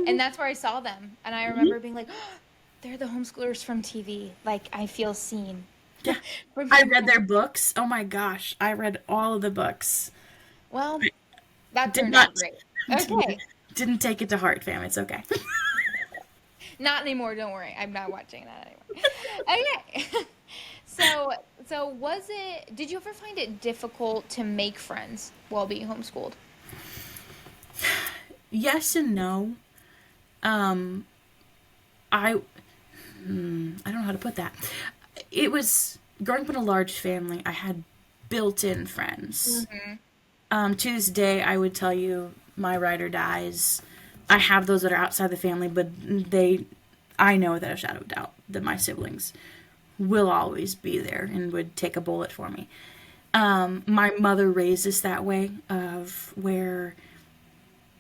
[SPEAKER 1] And that's where I saw them. And I
[SPEAKER 2] Mhm.
[SPEAKER 1] remember being like, oh, they're the homeschoolers from TV. Like I feel seen.
[SPEAKER 2] Yeah,
[SPEAKER 1] From
[SPEAKER 2] I
[SPEAKER 1] people.
[SPEAKER 2] read their books. Oh my gosh, I read all of the books.
[SPEAKER 1] Well, that
[SPEAKER 2] Did
[SPEAKER 1] turned
[SPEAKER 2] not
[SPEAKER 1] out great.
[SPEAKER 2] didn't,
[SPEAKER 1] Okay.
[SPEAKER 2] didn't take it to heart, fam. It's okay.
[SPEAKER 1] Not anymore, don't worry. I'm not watching that anymore. Okay. So did you ever find it difficult to make friends while being homeschooled?
[SPEAKER 2] Yes and no. Um, I I don't know how to put that. It was growing up in a large family. I had built-in friends.
[SPEAKER 1] Hmm.
[SPEAKER 2] To this day, I would tell you my ride or dies. I have those that are outside the family, but I know without a shadow of doubt that my siblings will always be there and would take a bullet for me. My mother raised us that way, of where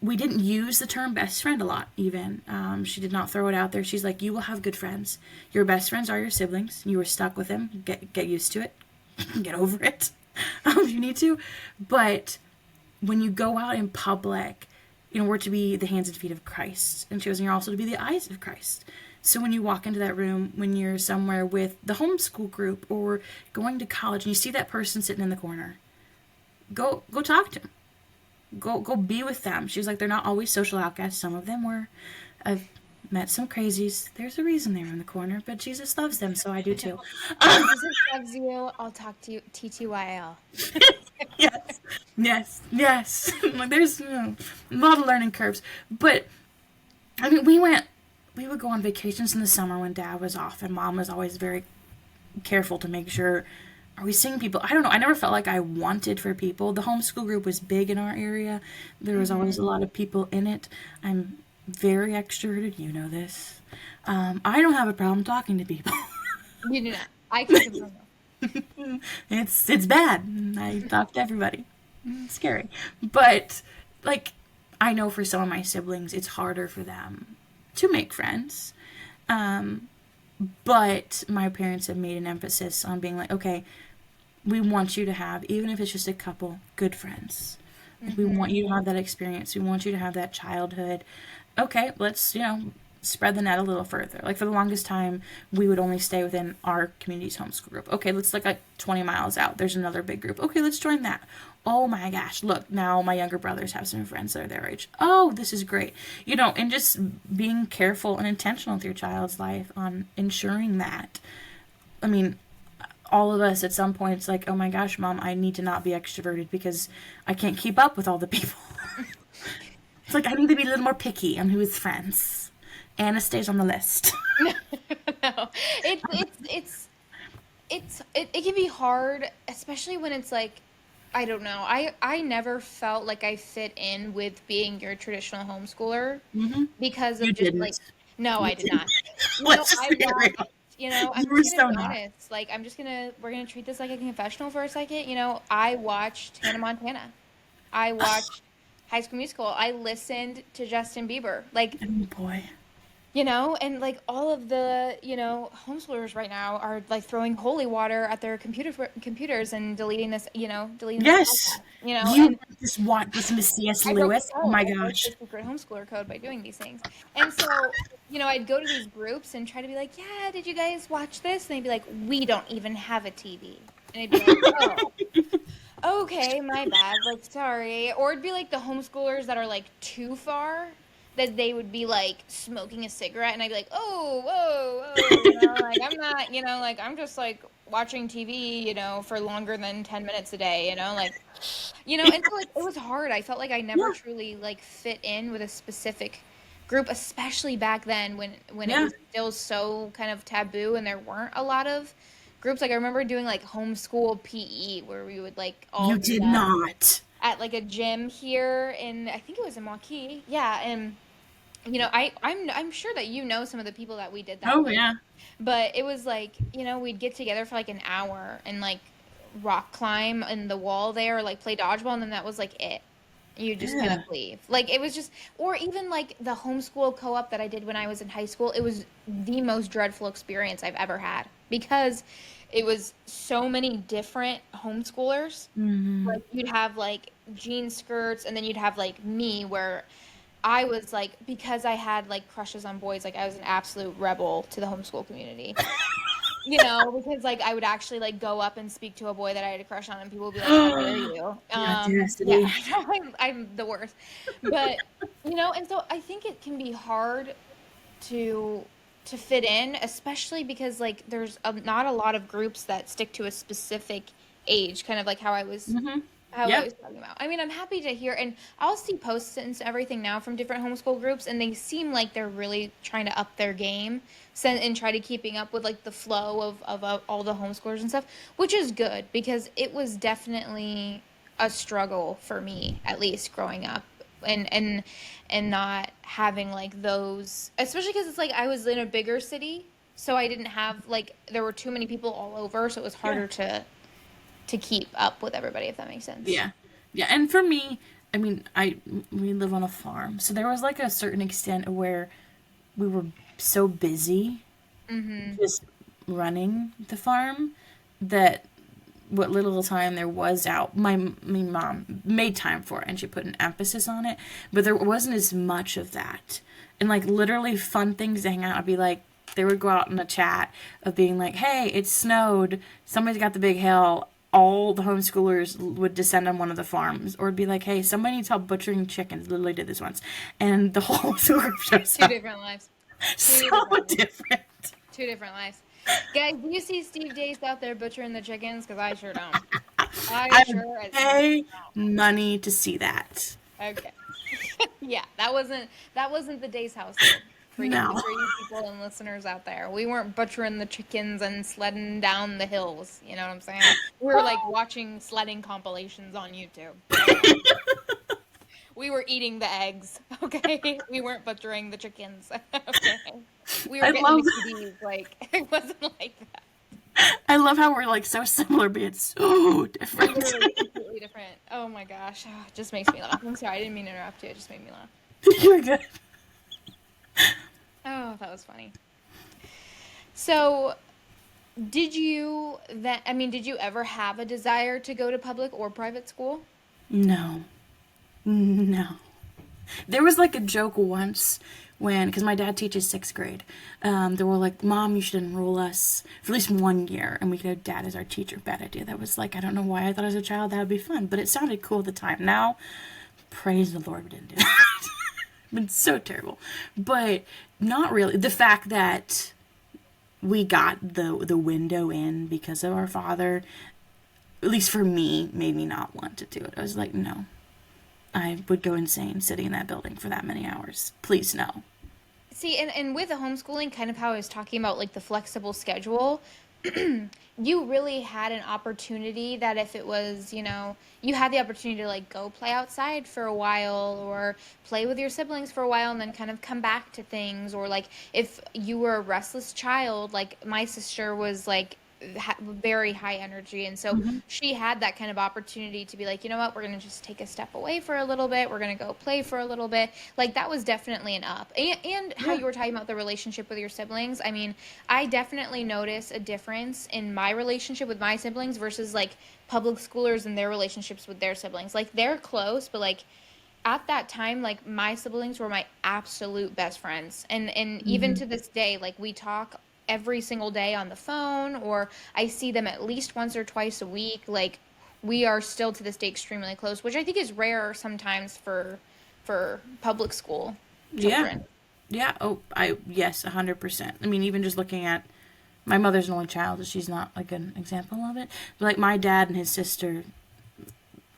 [SPEAKER 2] we didn't use the term best friend a lot, even. She did not throw it out there. She's like, you will have good friends. Your best friends are your siblings. You were stuck with them. Get used to it. Get over it if you need to. But when you go out in public, we're to be the hands and feet of Christ. And she goes, and you're also to be the eyes of Christ. So when you walk into that room, when you're somewhere with the homeschool group or going to college and you see that person sitting in the corner, go talk to them. Go be with them. She was like, they're not always social outcasts. Some of them were. I've met some crazies. There's a reason they're in the corner, but Jesus loves them, so I do too.
[SPEAKER 1] Jesus loves you. I'll talk to you. TTYL.
[SPEAKER 2] Yes, yes, yes. Like there's a lot of learning curves, but I mean, we would go on vacations in the summer when Dad was off, and Mom was always very careful to make sure. Are we seeing people? I don't know. I never felt like I wanted for people. The homeschool group was big in our area. There was always a
[SPEAKER 1] Hmm.
[SPEAKER 2] lot of people in it. I'm very extroverted. You know this. I don't have a problem talking to people.
[SPEAKER 1] You do not. I can confirm that.
[SPEAKER 2] It's bad. I talk to everybody. It's scary. But like I know for some of my siblings it's harder for them to make friends. Um, but my parents have made an emphasis on being like, okay, we want you to have, even if it's just a couple, good friends. Like we want
[SPEAKER 1] Hmm.
[SPEAKER 2] you to have that experience. We want you to have that childhood. Okay, let's, spread the net a little further. Like for the longest time, we would only stay within our community's homeschool group. Okay, let's look like 20 miles out. There's another big group. Okay, let's join that. Oh my gosh, look, now my younger brothers have some friends that are their age. Oh, this is great. And just being careful and intentional with your child's life on ensuring that. I mean, all of us at some point, it's like, oh my gosh, Mom, I need to not be extroverted because I can't keep up with all the people. It's like I need to be a little more picky on who is friends. Anna stays on the list.
[SPEAKER 1] No, it can be hard, especially when it's like, I don't know. I never felt like I fit in with being your traditional homeschooler
[SPEAKER 2] Hmm.
[SPEAKER 1] because
[SPEAKER 2] You
[SPEAKER 1] of just like,
[SPEAKER 2] didn't.
[SPEAKER 1] no,
[SPEAKER 2] You
[SPEAKER 1] I did
[SPEAKER 2] didn't.
[SPEAKER 1] not.
[SPEAKER 2] Let's just
[SPEAKER 1] I
[SPEAKER 2] be
[SPEAKER 1] watched,
[SPEAKER 2] real.
[SPEAKER 1] I'm
[SPEAKER 2] You were
[SPEAKER 1] just gonna
[SPEAKER 2] so
[SPEAKER 1] be
[SPEAKER 2] not.
[SPEAKER 1] honest. Like, we're gonna treat this like a confessional for a second. I watched Hannah Montana. I watched High School Musical. I listened to Justin Bieber. Like,
[SPEAKER 2] Oh boy.
[SPEAKER 1] and like all of the, homeschoolers right now are like throwing holy water at their computers and deleting this
[SPEAKER 2] Yes.
[SPEAKER 1] podcast,
[SPEAKER 2] You
[SPEAKER 1] and
[SPEAKER 2] just want listen to C.S.
[SPEAKER 1] I broke the
[SPEAKER 2] Lewis. Oh
[SPEAKER 1] code.
[SPEAKER 2] my
[SPEAKER 1] I broke the
[SPEAKER 2] gosh.
[SPEAKER 1] secret homeschooler code by doing these things. And so, I'd go to these groups and try to be like, yeah, did you guys watch this? And they'd be like, we don't even have a TV. And I'd be like, oh, okay, my bad. Like, sorry. Or it'd be like the homeschoolers that are like too far, that they would be like smoking a cigarette, and I'd be like, oh, whoa, whoa, like I'm not, like I'm just like watching TV, for longer than 10 minutes a day, like, and so like it was hard. I felt like I never
[SPEAKER 2] Yeah.
[SPEAKER 1] truly like fit in with a specific group, especially back then when it
[SPEAKER 2] Yeah.
[SPEAKER 1] was still so kind of taboo and there weren't a lot of groups. Like I remember doing like homeschool PE where we would like all
[SPEAKER 2] You
[SPEAKER 1] meet
[SPEAKER 2] did
[SPEAKER 1] up
[SPEAKER 2] not.
[SPEAKER 1] at like a gym here in I think it was in Waukee. Yeah, and I'm sure that you know some of the people that we did that
[SPEAKER 2] Oh,
[SPEAKER 1] with.
[SPEAKER 2] yeah.
[SPEAKER 1] But it was like, we'd get together for like an hour and like rock climb in the wall there, or like play dodgeball, and then that was like it. You just kind of
[SPEAKER 2] Yeah.
[SPEAKER 1] leave. Like it was just, or even like the homeschool co-op that I did when I was in high school, it was the most dreadful experience I've ever had because it was so many different homeschoolers.
[SPEAKER 2] Hmm.
[SPEAKER 1] Like you'd have like jean skirts, and then you'd have like me where I was like, because I had like crushes on boys, like I was an absolute rebel to the homeschool community. Because like I would actually like go up and speak to a boy that I had a crush on, and people would be like, "How dare you?"
[SPEAKER 2] The
[SPEAKER 1] Yeah,
[SPEAKER 2] audacity.
[SPEAKER 1] I know I'm the worst, but and so I think it can be hard to fit in, especially because like there's not a lot of groups that stick to a specific age, kind of like
[SPEAKER 2] Hmm.
[SPEAKER 1] how I
[SPEAKER 2] Yep.
[SPEAKER 1] was talking about. I mean, I'm happy to hear, and I'll see posts and everything now from different homeschool groups, and they seem like they're really trying to up their game, and try to keeping up with like the flow of all the homeschoolers and stuff, which is good because it was definitely a struggle for me, at least growing up, and not having like those, especially because it's like I was in a bigger city, so I didn't have like there were too many people all over, so it was
[SPEAKER 2] Yeah.
[SPEAKER 1] harder to keep up with everybody, if that makes sense.
[SPEAKER 2] Yeah. Yeah. And for me, I mean, we live on a farm, so there was like a certain extent where we were so busy
[SPEAKER 1] Mm-hmm.
[SPEAKER 2] just running the farm that what little time there was out, my mom made time for it and she put an emphasis on it, but there wasn't as much of that. And like literally fun things to hang out. I'd be like, they would go out in a chat of being like, hey, it snowed, somebody's got the big hail. All the homeschoolers would descend on one of the farms, or it'd be like, hey, somebody needs help butchering chickens. Literally did this once, and the whole school group shows
[SPEAKER 1] Two
[SPEAKER 2] up.
[SPEAKER 1] different lives. Two
[SPEAKER 2] So
[SPEAKER 1] different lives.
[SPEAKER 2] different.
[SPEAKER 1] Two different lives. Guys, do you see Steve Dace out there butchering the chickens? Because I sure don't. I
[SPEAKER 2] I would
[SPEAKER 1] sure as heck
[SPEAKER 2] pay money to see that.
[SPEAKER 1] don't. Okay. Yeah, that wasn't the Dace household for you
[SPEAKER 2] No.
[SPEAKER 1] people and listeners out there. We weren't butchering the chickens and sledding down the hills. You know what I'm saying? We were like watching sledding compilations on YouTube. Okay. We were eating the eggs, okay? We weren't butchering the chickens, okay? We were
[SPEAKER 2] I
[SPEAKER 1] getting
[SPEAKER 2] love
[SPEAKER 1] the kiddies, like, it wasn't like that.
[SPEAKER 2] I love how we're like so similar but it's so different.
[SPEAKER 1] Literally completely different. Oh my gosh, it just makes me laugh. I'm sorry, I didn't mean to interrupt you. It just made me laugh.
[SPEAKER 2] You're good.
[SPEAKER 1] Oh, that was funny. So, did you ever have a desire to go to public or private school?
[SPEAKER 2] No. No. There was like a joke once when, because my dad teaches sixth grade, they were like, Mom, you should enroll us for at least 1 year and we could have dad as our teacher. Bad idea. That was like, I don't know why I thought as a child that would be fun, but it sounded cool at the time. Now, praise the Lord, we didn't do that. It's so terrible. But not really. The fact that we got the window in because of our father, at least for me, made me not want to do it. I was like, no. I would go insane sitting in that building for that many hours. Please, no.
[SPEAKER 1] See, and with the homeschooling, kind of how I was talking about like the flexible schedule, you really had an opportunity that if it was, you had the opportunity to like go play outside for a while or play with your siblings for a while and then kind of come back to things. Or like if you were a restless child, like my sister was like very high energy. And so
[SPEAKER 2] Hmm.
[SPEAKER 1] she had that kind of opportunity to be like, you know what, we're going to just take a step away for a little bit. We're going to go play for a little bit. Like that was definitely an up. And how
[SPEAKER 2] Yeah.
[SPEAKER 1] you were talking about the relationship with your siblings. I mean, I definitely notice a difference in my relationship with my siblings versus like public schoolers and their relationships with their siblings. Like they're close, but like at that time, like my siblings were my absolute best friends. And even
[SPEAKER 2] Hmm.
[SPEAKER 1] to this day, like we talk every single day on the phone, or I see them at least once or twice a week. Like we are still to this day extremely close, which I think is rare sometimes for public school
[SPEAKER 2] Yeah.
[SPEAKER 1] children.
[SPEAKER 2] Yeah. Oh, yes, 100%. I mean, even just looking at my mother's an only child, so she's not like an example of it. But like my dad and his sister,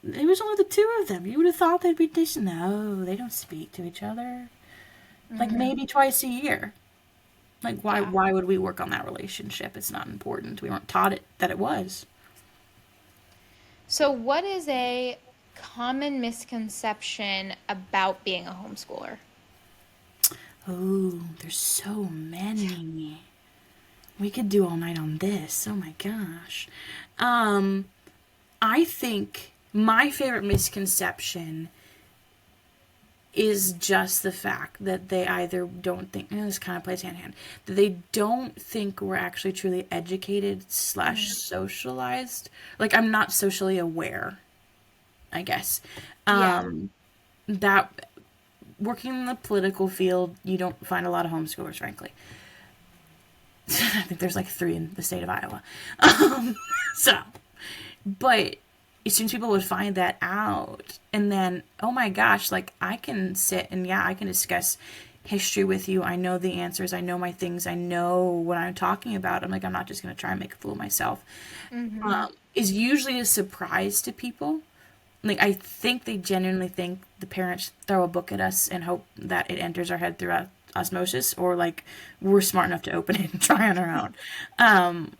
[SPEAKER 2] it was only the two of them. You would have thought they'd be decent. No, they don't speak to each other. like maybe twice a year. Like
[SPEAKER 1] Yeah.
[SPEAKER 2] why would we work on that relationship? It's not important. We weren't taught it that it was.
[SPEAKER 1] So, what is a common misconception about being a homeschooler?
[SPEAKER 2] Oh, there's so many. We could do all night on this. Oh my gosh. Um, I think my favorite misconception is just the fact that they either don't think, and this kind of plays hand in hand, that they don't think we're actually truly educated slash
[SPEAKER 1] Mm.
[SPEAKER 2] socialized. Like, I'm not socially aware, I guess.
[SPEAKER 1] Yeah.
[SPEAKER 2] That working in the political field, you don't find a lot of homeschoolers, frankly. I think there's like three in the state of Iowa. Um, so, but as soon as people would find that out, and then, oh my gosh, like I can sit and yeah, I can discuss history with you. I know the answers. I know my things. I know what I'm talking about. I'm like, I'm not just going to try and make a fool of myself.
[SPEAKER 1] Hmm.
[SPEAKER 2] Is usually a surprise to people. Like, I think they genuinely think the parents throw a book at us and hope that it enters our head through osmosis, or like we're smart enough to open it and try on our own.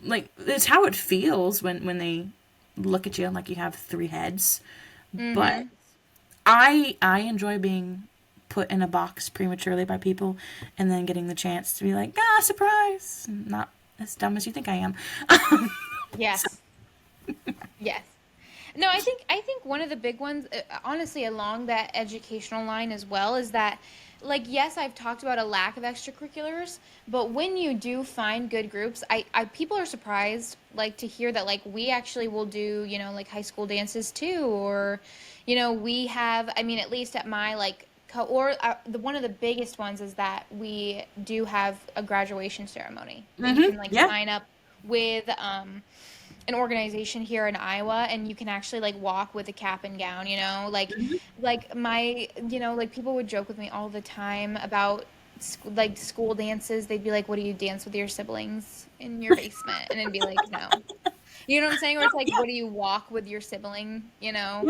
[SPEAKER 2] Like it's how it feels when they look at you and like you have three heads. But
[SPEAKER 1] Hmm.
[SPEAKER 2] I enjoy being put in a box prematurely by people and then getting the chance to be like, ah, surprise. I'm not as dumb as you think I am. So,
[SPEAKER 1] Yes. Yes. No, I think one of the big ones, honestly, along that educational line as well, is that, like, yes, I've talked about a lack of extracurriculars, but when you do find good groups, people are surprised, like, to hear that, like, we actually will do, like high school dances too, or, we have, I mean, at least at my, like, or one of the biggest ones is that we do have a graduation ceremony that you can, like,
[SPEAKER 2] yeah.
[SPEAKER 1] sign up with, an organization here in Iowa, and you can actually like walk with a cap and gown, like my, like people would joke with me all the time about like school dances. They'd be like, "What do you dance with your siblings in your basement?" And it'd be like, "No." You know what I'm saying? Or it's like,
[SPEAKER 2] Yeah.
[SPEAKER 1] "What do you walk with your sibling,
[SPEAKER 2] Yeah.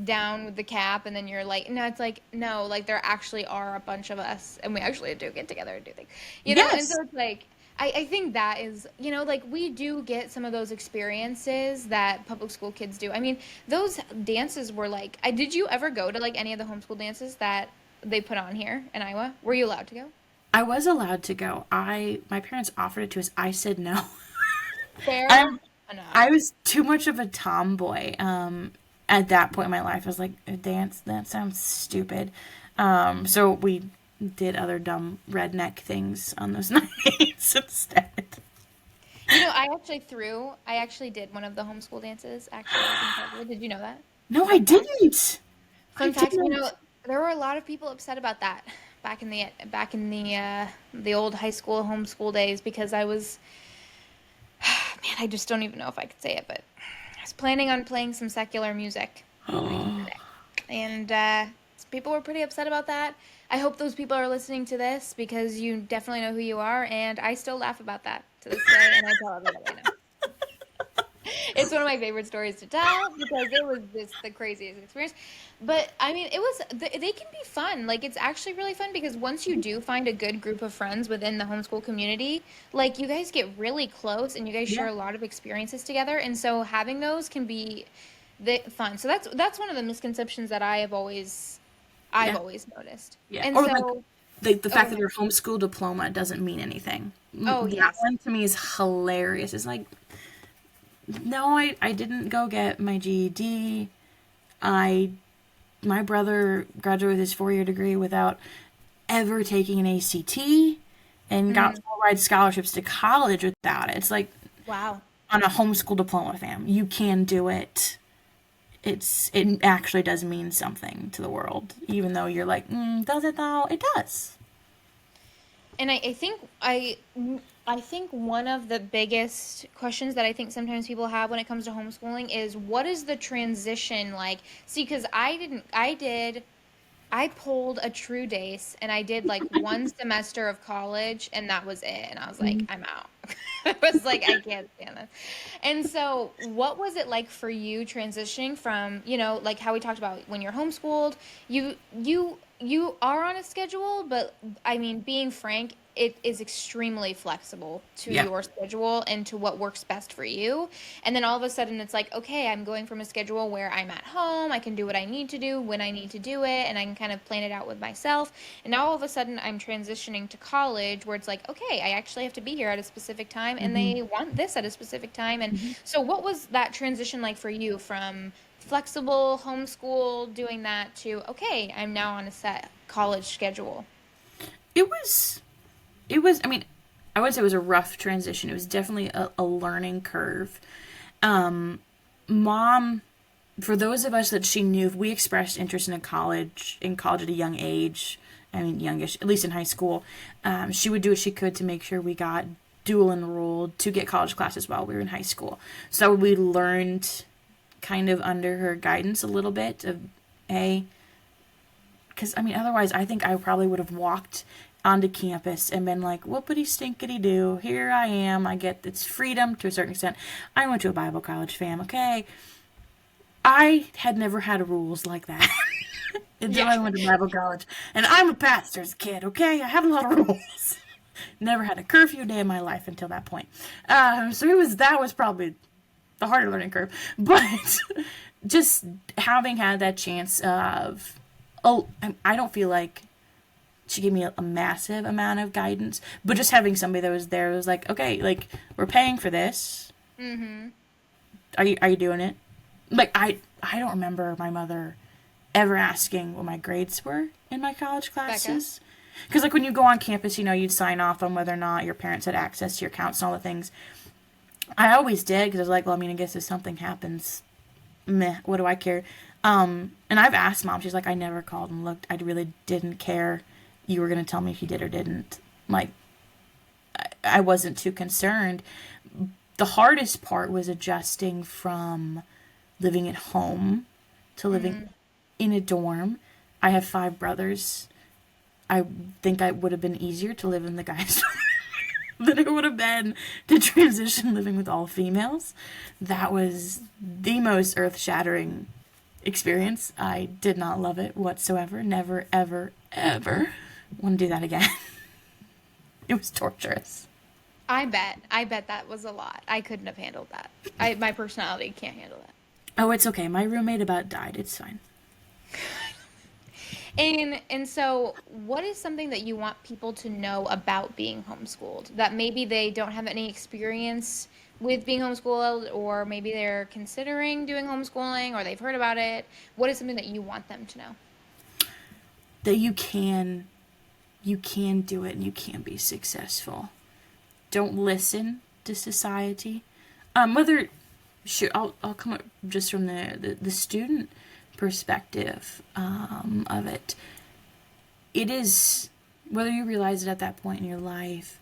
[SPEAKER 1] down with the cap?" And then you're like, "No, it's like, no, like there actually are a bunch of us and we actually do get together and do things." And so
[SPEAKER 2] Yes.
[SPEAKER 1] it's like I think that is, like we do get some of those experiences that public school kids do. I mean, those dances were like, did you ever go to like any of the homeschool dances that they put on here in Iowa? Were you allowed to go?
[SPEAKER 2] I was allowed to go. My parents offered it to us. I said no.
[SPEAKER 1] Fair
[SPEAKER 2] I'm
[SPEAKER 1] enough.
[SPEAKER 2] I was too much of a tomboy. At that point in my life, I was like, a dance? That sounds stupid. So we did other dumb redneck things on those nights instead.
[SPEAKER 1] I actually did one of the homeschool dances actually as in public. Did you know that?
[SPEAKER 2] No, I
[SPEAKER 1] Fun fact.
[SPEAKER 2] didn't. I
[SPEAKER 1] Fun fact,
[SPEAKER 2] didn't.
[SPEAKER 1] there were a lot of people upset about that back in the old high school homeschool days because I was man, I just don't even know if I could say it, but I was planning on playing some secular music back in the day. And people were pretty upset about that. I hope those people are listening to this because you definitely know who you are, and I still laugh about that to this day, and I tell everybody I know. It's one of my favorite stories to tell because it was just the craziest experience. But I mean, they can be fun. Like it's actually really fun because once you do find a good group of friends within the homeschool community, like you guys get really close and you guys
[SPEAKER 2] Yeah.
[SPEAKER 1] share a lot of experiences together. And so having those can be fun. So that's one of the misconceptions that I've
[SPEAKER 2] Yeah.
[SPEAKER 1] always noticed.
[SPEAKER 2] Yeah.
[SPEAKER 1] And
[SPEAKER 2] Or like
[SPEAKER 1] so,
[SPEAKER 2] the
[SPEAKER 1] oh, go
[SPEAKER 2] fact that
[SPEAKER 1] ahead.
[SPEAKER 2] your homeschool diploma doesn't mean anything.
[SPEAKER 1] Oh,
[SPEAKER 2] That
[SPEAKER 1] yes.
[SPEAKER 2] one to me is hilarious. It's like, no, I didn't go get my GED. I My brother graduated with his 4 year degree without ever taking an ACT and got
[SPEAKER 1] Mm,
[SPEAKER 2] full ride scholarships to college without it. It's like
[SPEAKER 1] wow.
[SPEAKER 2] on a homeschool diploma, fam. You can do it. It actually does mean something to the world, even though you're like, does it though? It does.
[SPEAKER 1] And I think one of the biggest questions that I think sometimes people have when it comes to homeschooling is what is the transition like? See, because I pulled a true dace and I did like one semester of college and that was it. And I was like, I'm out. I was like, I can't stand this. And so, what was it like for you transitioning from, like how we talked about when you're homeschooled, you are on a schedule, but I mean, being frank, it is extremely flexible to
[SPEAKER 2] Yeah.
[SPEAKER 1] your schedule and to what works best for you. And then all of a sudden it's like, okay, I'm going from a schedule where I'm at home, I can do what I need to do when I need to do it, and I can kind of plan it out with myself. And now all of a sudden I'm transitioning to college where it's like, okay, I actually have to be here at a specific time and
[SPEAKER 2] Hmm.
[SPEAKER 1] they want this at a specific time. And
[SPEAKER 2] Hmm.
[SPEAKER 1] so what was that transition like for you from flexible homeschool doing that to, okay, I'm now on a set college schedule?
[SPEAKER 2] It was, it was, I mean, I would say it was a rough transition. It was definitely a learning curve. Um, Mom, for those of us that she knew, if we expressed interest in college at a young age, I mean, youngish, at least in high school, she would do what she could to make sure we got dual enrolled to get college classes while we were in high school. So we learned kind of under her guidance a little bit of, hey, because I mean, otherwise, I think I probably would have walked onto campus and been like, whoopity stinkity do, here I am. I get it's freedom to a certain extent. I went to a Bible college, fam, okay? I had never had rules like that until
[SPEAKER 1] Yeah.
[SPEAKER 2] I went to Bible college. And I'm a pastor's kid, okay? I have a lot of rules. Never had a curfew day in my life until that point. So that was probably the harder learning curve. But just having had that chance of, oh, I don't feel like she gave me a massive amount of guidance, but just having somebody that was there was like, okay, like we're paying for this.
[SPEAKER 1] Mm-hmm.
[SPEAKER 2] Are you doing it? Like I don't remember my mother ever asking what my grades were in my college
[SPEAKER 1] Becca?
[SPEAKER 2] classes. Because like when you go on campus, you'd sign off on whether or not your parents had access to your accounts and all the things. I always did because I was like, well, I mean, I guess if something happens, meh, what do I care? And I've asked mom. She's like, I never called and looked. I really didn't care. You were gonna tell me if you did or didn't. Like, I wasn't too concerned. The hardest part was adjusting from living at home to living
[SPEAKER 1] Mm.
[SPEAKER 2] in a dorm. I have 5 brothers. I think I would have been easier to live in the guys' than it would have been to transition living with all females. That was the most earth shattering experience. I did not love it whatsoever. Never, ever, ever want to do that again. It was torturous.
[SPEAKER 1] I bet that was a lot. I couldn't have handled that. My personality can't handle that.
[SPEAKER 2] Oh, it's okay. My roommate about died. It's fine.
[SPEAKER 1] And so what is something that you want people to know about being homeschooled that maybe they don't have any experience with being homeschooled, or maybe they're considering doing homeschooling, or they've heard about it? What is something that you want them to know?
[SPEAKER 2] That you can do it and you can be successful. Don't listen to society. Whether sure, I'll come up just from the student perspective of it. It is, whether you realize it at that point in your life,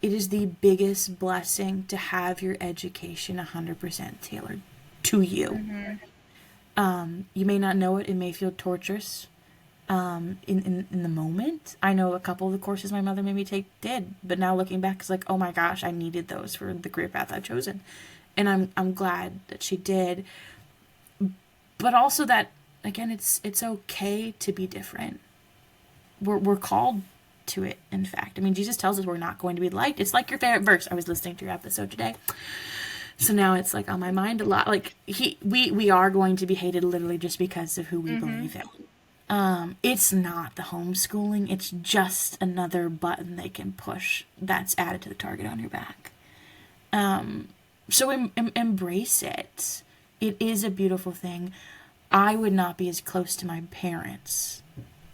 [SPEAKER 2] it is the biggest blessing to have your education 100% tailored to you.
[SPEAKER 1] Hmm.
[SPEAKER 2] You may not know it. It may feel torturous in the moment. I know a couple of the courses my mother made me take did, but now looking back, it's like, oh my gosh, I needed those for the career path I've chosen, and I'm glad that she did. But also that again, it's okay to be different. We're called to it. In fact, I mean, Jesus tells us we're not going to be liked. It's like your favorite verse. I was listening to your episode today, so now it's like on my mind a lot. Like we are going to be hated literally just because of who we
[SPEAKER 1] Hmm.
[SPEAKER 2] believe in. It's not the homeschooling. It's just another button they can push that's added to the target on your back. So embrace it. It is a beautiful thing. I would not be as close to my parents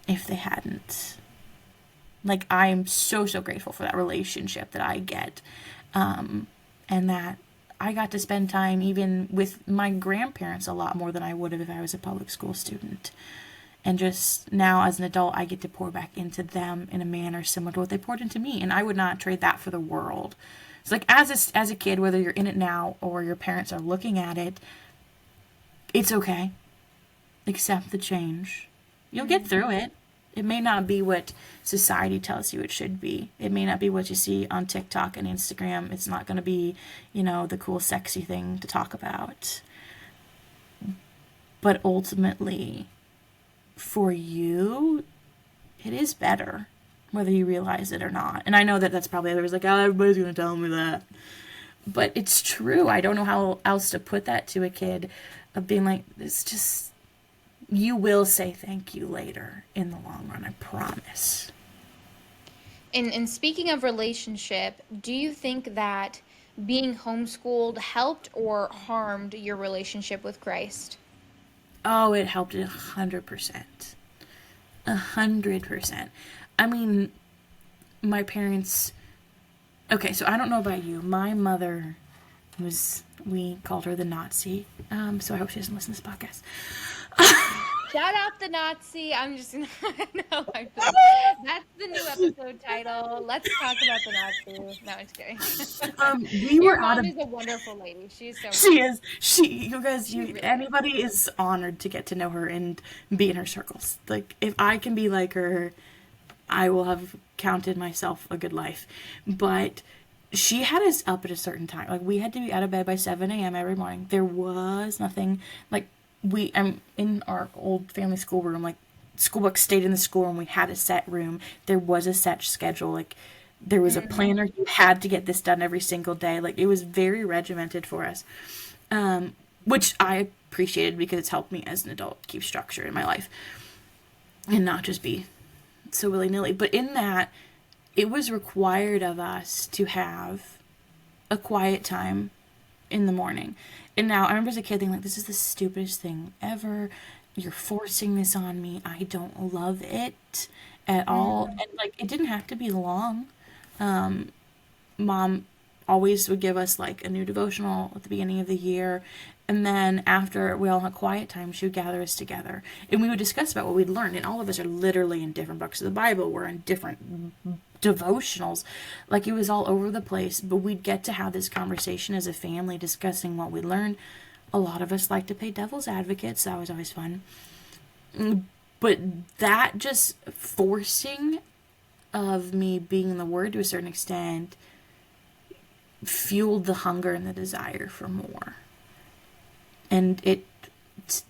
[SPEAKER 2] if they hadn't. Like, I am so, so grateful for that relationship that I get. And that I got to spend time even with my grandparents a lot more than I would have if I was a public school student. And just now as an adult, I get to pour back into them in a manner similar to what they poured into me. And I would not trade that for the world. It's like as a kid, whether you're in it now or your parents are looking at it, it's okay. Accept the change. You'll get through it. It may not be what society tells you it should be. It may not be what you see on TikTok and Instagram. It's not going to be, the cool, sexy thing to talk about. But ultimately, for you, it is better, whether you realize it or not. And I know that that's probably everybody's like, oh, everybody's going to tell me that. But it's true. I don't know how else to put that to a kid of being like, it's just, you will say thank you later in the long run, I promise.
[SPEAKER 1] And speaking of relationship, do you think that being homeschooled helped or harmed your relationship with Christ?
[SPEAKER 2] Oh, it helped 100%. 100%. I mean, my parents. Okay, so I don't know about you. My mother we called her the Nazi. So I hope she doesn't listen to this podcast.
[SPEAKER 1] Shout out the Nazi. I'm just no, I'm just, that's the new episode title. Let's talk about the Nazi. No, I'm just kidding.
[SPEAKER 2] We
[SPEAKER 1] Your
[SPEAKER 2] were out
[SPEAKER 1] mom
[SPEAKER 2] of.
[SPEAKER 1] is a wonderful lady. She's so
[SPEAKER 2] She
[SPEAKER 1] nice.
[SPEAKER 2] is. You guys,
[SPEAKER 1] She really is.
[SPEAKER 2] anybody is honored to get to know her and be in her circles. Like, if I can be like her, I will have counted myself a good life. But she had us up at a certain time. Like, we had to be out of bed by 7 a.m. every morning. There was nothing, like, I'm in our old family schoolroom, like, school books stayed in the schoolroom. We had a set room. There was a set schedule. Like, there was a planner. You had to get this done every single day. Like, it was very regimented for us, which I appreciated because it's helped me as an adult keep structure in my life and not just be so willy-nilly. But in that, it was required of us to have a quiet time in the morning. And now I remember as a kid thinking, like, this is the stupidest thing ever. You're forcing this on me. I don't love it at all. And like, it didn't have to be long. Mom always would give us like a new devotional at the beginning of the year. And then after we all had quiet time, she would gather us together and we would discuss about what we'd learned. And all of us are literally in different books of the Bible. We're in different devotionals. Like, it was all over the place, but we'd get to have this conversation as a family discussing what we learned. A lot of us like to play devil's advocates. That was always fun. But that just forcing of me being in the Word to a certain extent fueled the hunger and the desire for more. And it,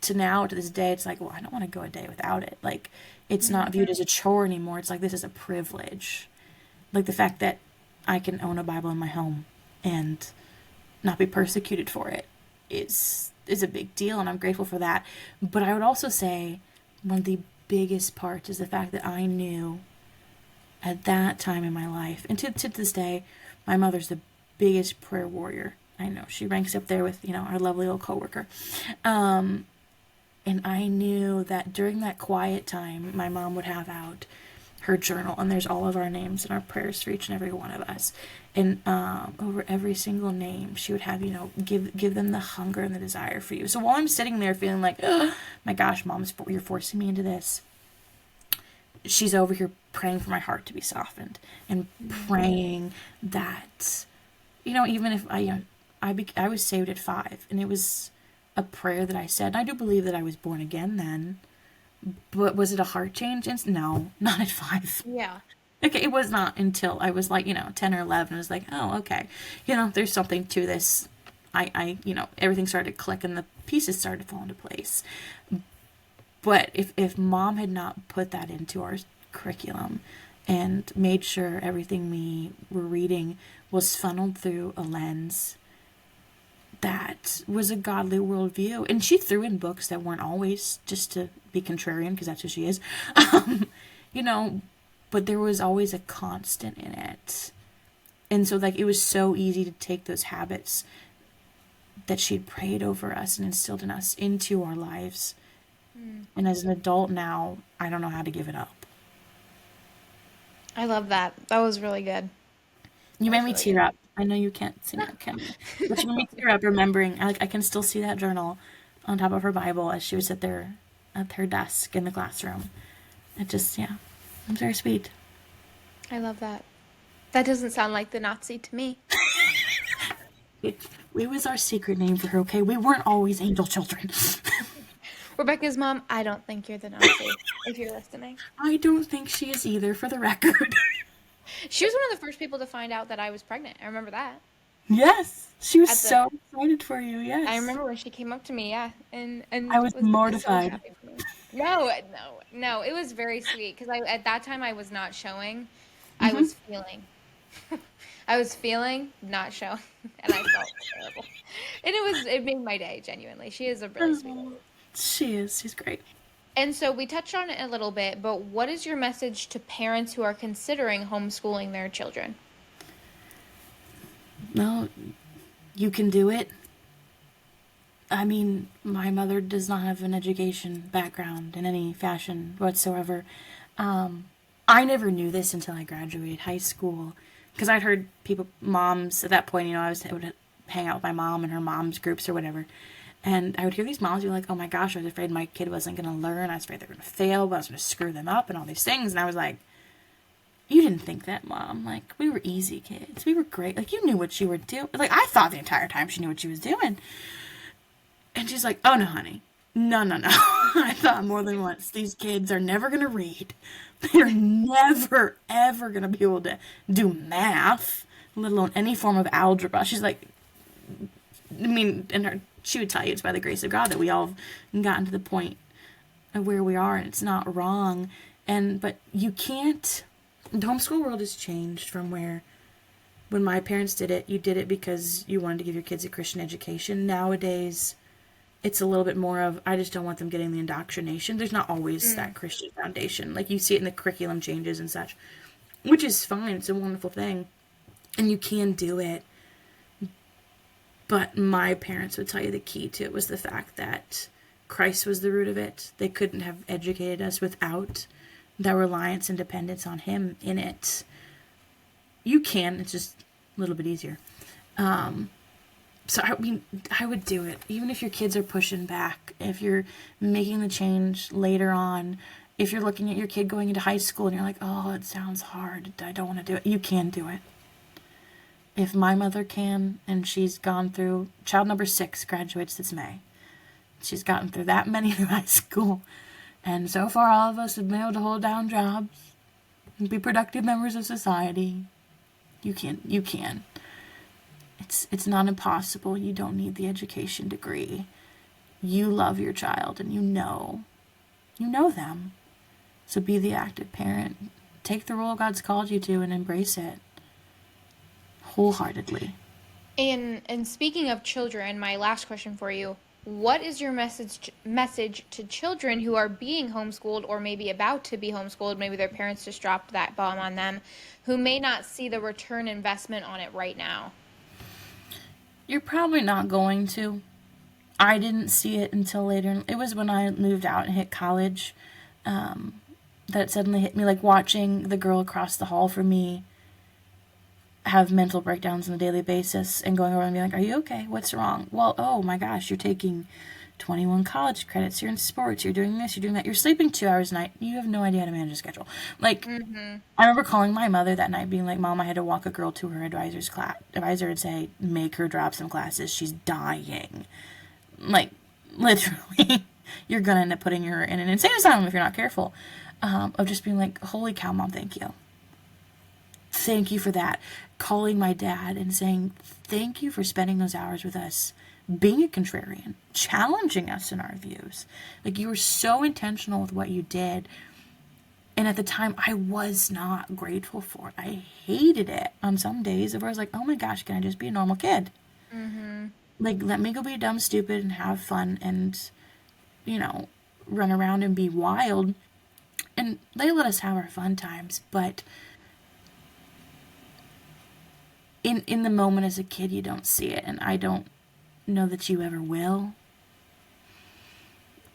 [SPEAKER 2] to now, to this day, it's like, well, I don't want to go a day without it. Like, it's not viewed as a chore anymore. It's like, this is a privilege. Like, the fact that I can own a Bible in my home and not be persecuted for it is a big deal, and I'm grateful for that. But I would also say one of the biggest parts is the fact that I knew at that time in my life, and to this day, my mother's the biggest prayer warrior I know. She ranks up there with, our lovely old coworker. And I knew that during that quiet time, my mom would have out her journal, and there's all of our names and our prayers for each and every one of us. And over every single name, she would have, give them the hunger and the desire for you. So while I'm sitting there feeling like, oh my gosh, Mom, you're forcing me into this, she's over here praying for my heart to be softened and praying that, even if I was saved at 5, and it was a prayer that I said. And I do believe that I was born again then, but was it a heart change? No, not at 5.
[SPEAKER 1] Yeah.
[SPEAKER 2] Okay, it was not until I was like, 10 or 11. I was like, oh, okay. There's something to this. Everything started to click and the pieces started to fall into place. But if Mom had not put that into our curriculum and made sure everything we were reading was funneled through a lens that was a godly worldview, and she threw in books that weren't always just to be contrarian, because that's who she is, but there was always a constant in it. And so, like, it was so easy to take those habits that she'd prayed over us and instilled in us into our lives. And as an adult now, I don't know how to give it up.
[SPEAKER 1] I love that. That was really good.
[SPEAKER 2] You
[SPEAKER 1] That
[SPEAKER 2] made
[SPEAKER 1] was
[SPEAKER 2] me
[SPEAKER 1] really
[SPEAKER 2] tear
[SPEAKER 1] good.
[SPEAKER 2] up. I know you can't see that, can you? But you made me tear up remembering. I can still see that journal on top of her Bible as she would sit there at her desk in the classroom. It just, yeah, it was very sweet.
[SPEAKER 1] I love that. That doesn't sound like the Nazi to me.
[SPEAKER 2] It was our secret name for her, okay? We weren't always angel children.
[SPEAKER 1] Rebecca's mom, I don't think you're the Nazi, if you're listening.
[SPEAKER 2] I don't think she is either, for the record.
[SPEAKER 1] She was one of the first people to find out that I was pregnant. I remember that.
[SPEAKER 2] Yes, she was
[SPEAKER 1] At the
[SPEAKER 2] so excited for you.
[SPEAKER 1] I
[SPEAKER 2] Yes,
[SPEAKER 1] remember when she came up to me, yeah,
[SPEAKER 2] I
[SPEAKER 1] and
[SPEAKER 2] was
[SPEAKER 1] was so
[SPEAKER 2] mortified.
[SPEAKER 1] happy for me. No, no, no, it was very sweet because I at that time I was not showing. I
[SPEAKER 2] Hmm.
[SPEAKER 1] was feeling. I was feeling, not showing, and I felt terrible. And it made my day, genuinely. She is a really sweet
[SPEAKER 2] Oh,
[SPEAKER 1] lady.
[SPEAKER 2] she is. She's great.
[SPEAKER 1] And so we touched on it a little bit, but what is your message to parents who are considering homeschooling their children?
[SPEAKER 2] No, you can do it. I mean, my mother does not have an education background in any fashion whatsoever. Um, I never knew this until I graduated high school, because I'd heard people, moms at that point. I would hang out with my mom and her mom's groups or whatever, and I would hear these moms be like, "Oh my gosh, I was afraid my kid wasn't going to learn. I was afraid they were going to fail. But I was going to screw them up and all these things." And I was like, "You didn't think that, Mom. Like, we were easy kids. We were great. Like, you knew what you were doing. Like, I thought the entire time she knew what she was doing." And she's like, "Oh no, honey. No, no, no." I thought more than once, these kids are never going to read. They're never, ever going to be able to do math, let alone any form of algebra. She's like, I mean, she would tell you it's by the grace of God that we all have gotten to the point of where we are, and it's not wrong. But you can't, the homeschool world has changed from where, when my parents did it, you did it because you wanted to give your kids a Christian education. Nowadays, it's a little bit more of, I just don't want them getting the indoctrination. There's not always that Christian foundation. Like, you see it in the curriculum changes and such, which is fine. It's a wonderful thing. And you can do it. But my parents would tell you the key to it was the fact that Christ was the root of it. They couldn't have educated us without that reliance and dependence on Him in it. You can, it's just a little bit easier. So, I mean, I would do it. Even if your kids are pushing back, if you're making the change later on, if you're looking at your kid going into high school and you're like, "Oh, it sounds hard. I don't want to do it." You can do it. If my mother can, and she's gone through, child number 6 graduates this May. She's gotten through that many through high school. And so far, all of us have been able to hold down jobs and be productive members of society. You can. You can. It's not impossible. You don't need the education degree. You love your child and you know them. So be the active parent. Take the role God's called you to and embrace it wholeheartedly.
[SPEAKER 1] And speaking of children, my last question for you, what is your message to children who are being homeschooled or maybe about to be homeschooled? Maybe their parents just dropped that bomb on them, who may not see the return investment on it right now.
[SPEAKER 2] You're probably not going to. I didn't see it until later. It was when I moved out and hit college that it suddenly hit me, like watching the girl across the hall from me have mental breakdowns on a daily basis and going over and being like, "Are you okay? What's wrong?" Well, oh my gosh, you're taking 21 college credits, you're in sports, you're doing this, you're doing that, you're sleeping 2 hours a night, you have no idea how to manage a schedule. Like, I remember calling my mother that night being like, "Mom, I had to walk a girl to her advisor and say, make her drop some classes, she's dying." Like, literally, you're gonna end up putting her in an insane asylum if you're not careful. Of just being like, "Holy cow, Mom, thank you. Thank you for that." Calling my dad and saying, "Thank you for spending those hours with us, being a contrarian, challenging us in our views. Like, you were so intentional with what you did." And at the time, I was not grateful for it. I hated it on some days where I was like, "Oh my gosh, can I just be a normal kid? Like, let me go be dumb, stupid, and have fun and, run around and be wild." And they let us have our fun times, but in the moment as a kid, you don't see it, and I don't know that you ever will.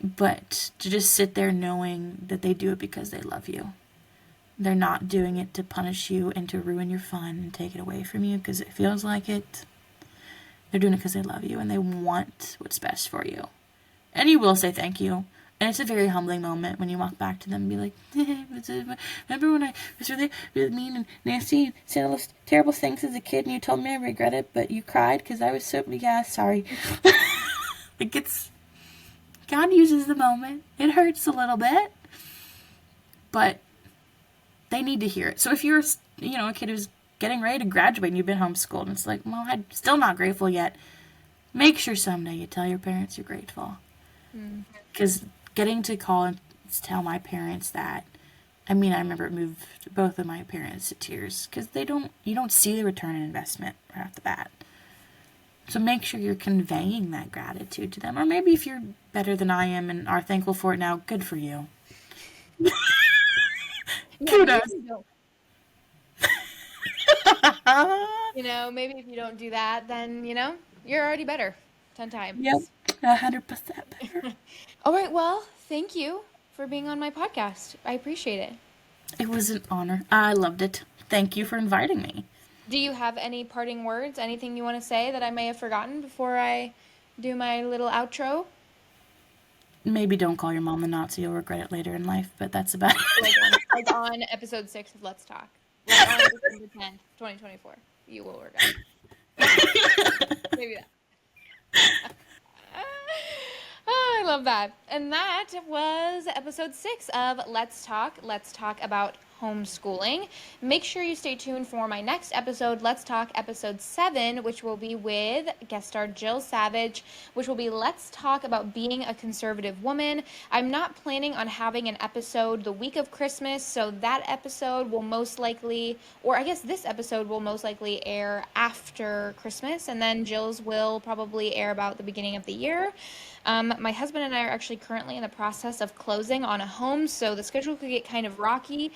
[SPEAKER 2] But to just sit there knowing that they do it because they love you. They're not doing it to punish you and to ruin your fun and take it away from you because it feels like it. They're doing it because they love you and they want what's best for you. And you will say thank you. And it's a very humbling moment when you walk back to them and be like, "Remember when I was really, really mean and nasty and said all those terrible things as a kid and you told me I regret it, but you cried because I was so, yeah, sorry." It gets God uses the moment. It hurts a little bit, but they need to hear it. So if you're, a kid who's getting ready to graduate and you've been homeschooled and it's like, well, I'm still not grateful yet, make sure someday you tell your parents you're grateful. Because getting to call and tell my parents that, I remember it moved both of my parents to tears because you don't see the return on investment right off the bat. So make sure you're conveying that gratitude to them. Or maybe if you're better than I am and are thankful for it now, good for you.
[SPEAKER 1] Yeah, maybe
[SPEAKER 2] Kudos.
[SPEAKER 1] if you don't, maybe if you don't do that, then, you're already better 10
[SPEAKER 2] Yep,
[SPEAKER 1] times.
[SPEAKER 2] 100% better.
[SPEAKER 1] All right, well, thank you for being on my podcast. I appreciate it.
[SPEAKER 2] It was an honor. I loved it. Thank you for inviting me.
[SPEAKER 1] Do you have any parting words? Anything you want to say that I may have forgotten before I do my little outro?
[SPEAKER 2] Maybe don't call your mom a Nazi. You'll regret it later in life, but that's about
[SPEAKER 1] Like
[SPEAKER 2] it.
[SPEAKER 1] on episode 6 of Let's Talk. Like on December 10th, 2024. You will regret it. Maybe that. Oh, I love that. And that was episode 6 of Let's Talk. Let's talk about homeschooling. Make sure you stay tuned for my next episode, Let's Talk episode 7, which will be with guest star Jill Savage, which will be Let's Talk about being a conservative woman. I'm not planning on having an episode the week of Christmas, so that episode will most likely, or I guess this episode will most likely air after Christmas, and then Jill's will probably air about the beginning of the year. My husband and I are actually currently in the process of closing on a home, so the schedule could get kind of rocky.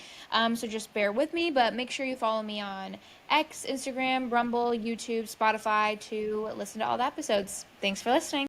[SPEAKER 1] So just bear with me, but make sure you follow me on X, Instagram, Rumble, YouTube, Spotify to listen to all the episodes. Thanks for listening.